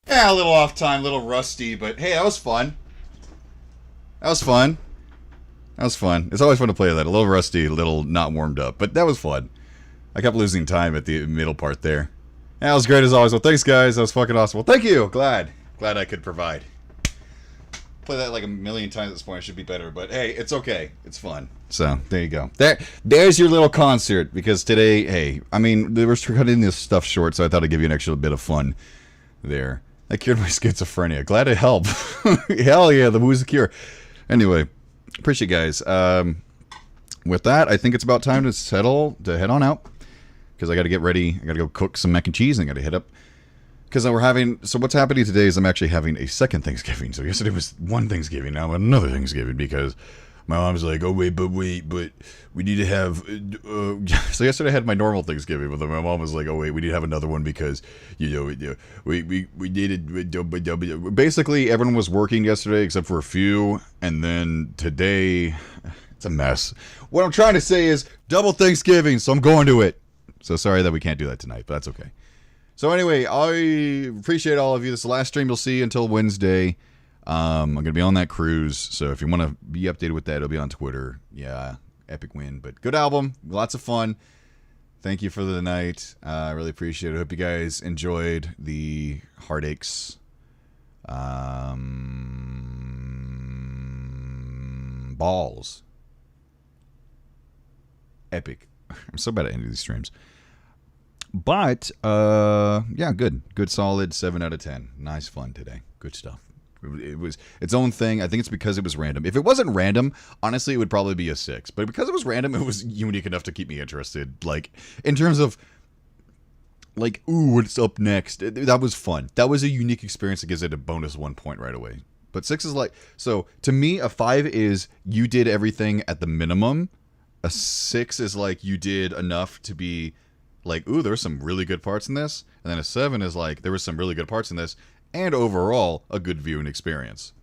Yeah, a little off time, a little rusty, but hey, that was fun. That was fun. That was fun. It's always fun to play that. A little rusty, a little not warmed up, but that was fun. I kept losing time at the middle part there. That was great as always. Well, thanks, guys. That was fucking awesome. Well, thank you. Glad I could provide. Play play that like a million times at this point. I should be better, but hey, it's okay. It's fun. So there you go. There's your little concert. Because today, hey, I mean, they were cutting this stuff short, so I thought I'd give you an extra bit of fun there. I cured my schizophrenia. Glad to help. Hell yeah, the woo's the cure. Anyway, appreciate you guys. With that, I think it's about time to head on out. Because I got to get ready. I got to go cook some mac and cheese and I got to head up. Because so what's happening today is I'm actually having a second Thanksgiving. So yesterday was one Thanksgiving, now another Thanksgiving because my mom's like, oh, wait, but we need to have... So yesterday I had my normal Thanksgiving, but then my mom was like, oh, wait, we need to have another one because, we needed... Basically, everyone was working yesterday except for a few, and then today, it's a mess. What I'm trying to say is double Thanksgiving, so I'm going to it. So sorry that we can't do that tonight, but that's okay. So anyway, I appreciate all of you. This is the last stream you'll see until Wednesday. I'm going to be on that cruise, so if you want to be updated with that, it'll be on Twitter. Yeah, epic win, but good album. Lots of fun. Thank you for the night. I really appreciate it. I hope you guys enjoyed the Heartaches. Balls. Epic. I'm so bad at ending these streams. But, yeah, good solid 7 out of 10. Nice fun today. Good stuff. It was its own thing. I think it's because it was random. If it wasn't random, honestly, it would probably be a 6. But because it was random, it was unique enough to keep me interested. Like, in terms of, like, ooh, what's up next? That was fun. That was a unique experience that gives it a bonus 1 point right away. But 6 is like, so, to me, a 5 is you did everything at the minimum. A 6 is like you did enough to be... like, ooh, there's some really good parts in this. And then a 7 is like, there was some really good parts in this. And overall, a good viewing experience.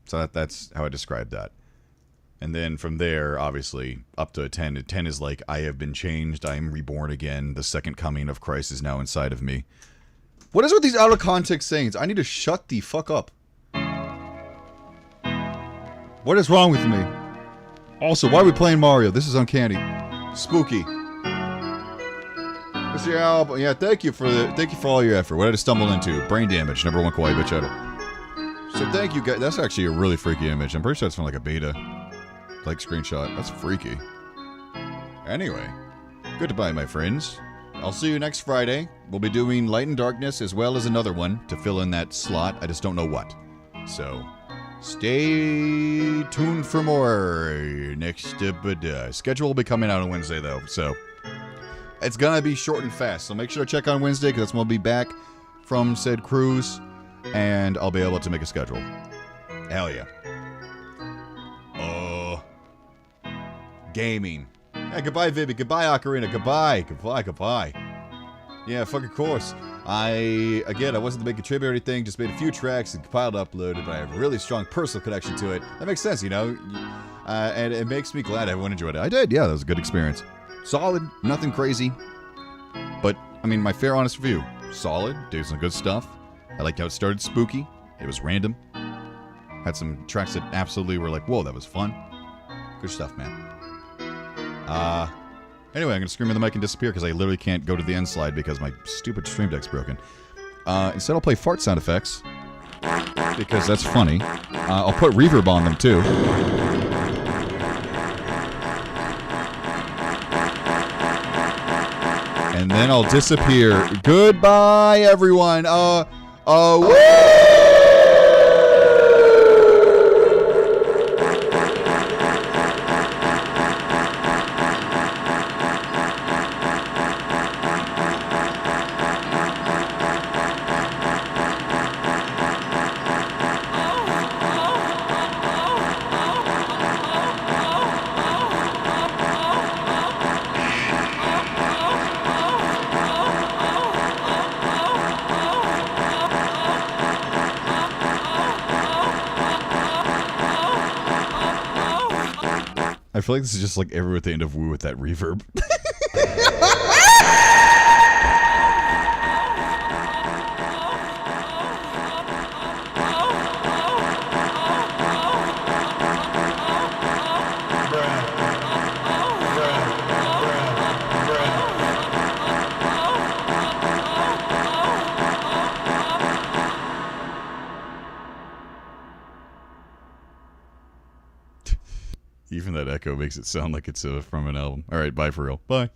So that's how I describe that. And then from there, obviously, up to a 10. A 10 is like, I have been changed. I am reborn again. The second coming of Christ is now inside of me. What is with these out of context sayings? I need to shut the fuck up. What is wrong with me? Also, why are we playing Mario? This is uncanny. Spooky. What's your album? Yeah, thank you for all your effort. What did I stumble into? Brain damage, number 1 kawaii bitch idol. So thank you guys. That's actually a really freaky image. I'm pretty sure it's from like a beta like screenshot. That's freaky. Anyway, goodbye, my friends. I'll see you next Friday. We'll be doing Light and Darkness as well as another one to fill in that slot. I just don't know what. So stay tuned for more next. Schedule will be coming out on Wednesday though. So. It's going to be short and fast, so make sure to check on Wednesday, because that's when I'll be back from said cruise, and I'll be able to make a schedule. Hell yeah. Gaming. Yeah, goodbye, Vivi. Goodbye, Ocarina. Goodbye. Yeah, fucking course. I wasn't the big contributor or anything, just made a few tracks and compiled, uploaded, but I have a really strong personal connection to it. That makes sense, you know? And it makes me glad everyone enjoyed it. I did, yeah, that was a good experience. Solid, nothing crazy. But, I mean, my fair, honest review. Solid, did some good stuff. I liked how it started spooky. It was random. Had some tracks that absolutely were like, whoa, that was fun. Good stuff, man. Anyway, I'm going to scream in the mic and disappear because I literally can't go to the end slide because my stupid stream deck's broken. Instead, I'll play fart sound effects because that's funny. I'll put reverb on them, too. And then I'll disappear. Goodbye, everyone. Woo! I feel like this is just like everywhere at the end of Woo with that reverb. echo makes it sound like it's from an album. All right, bye for real. Bye.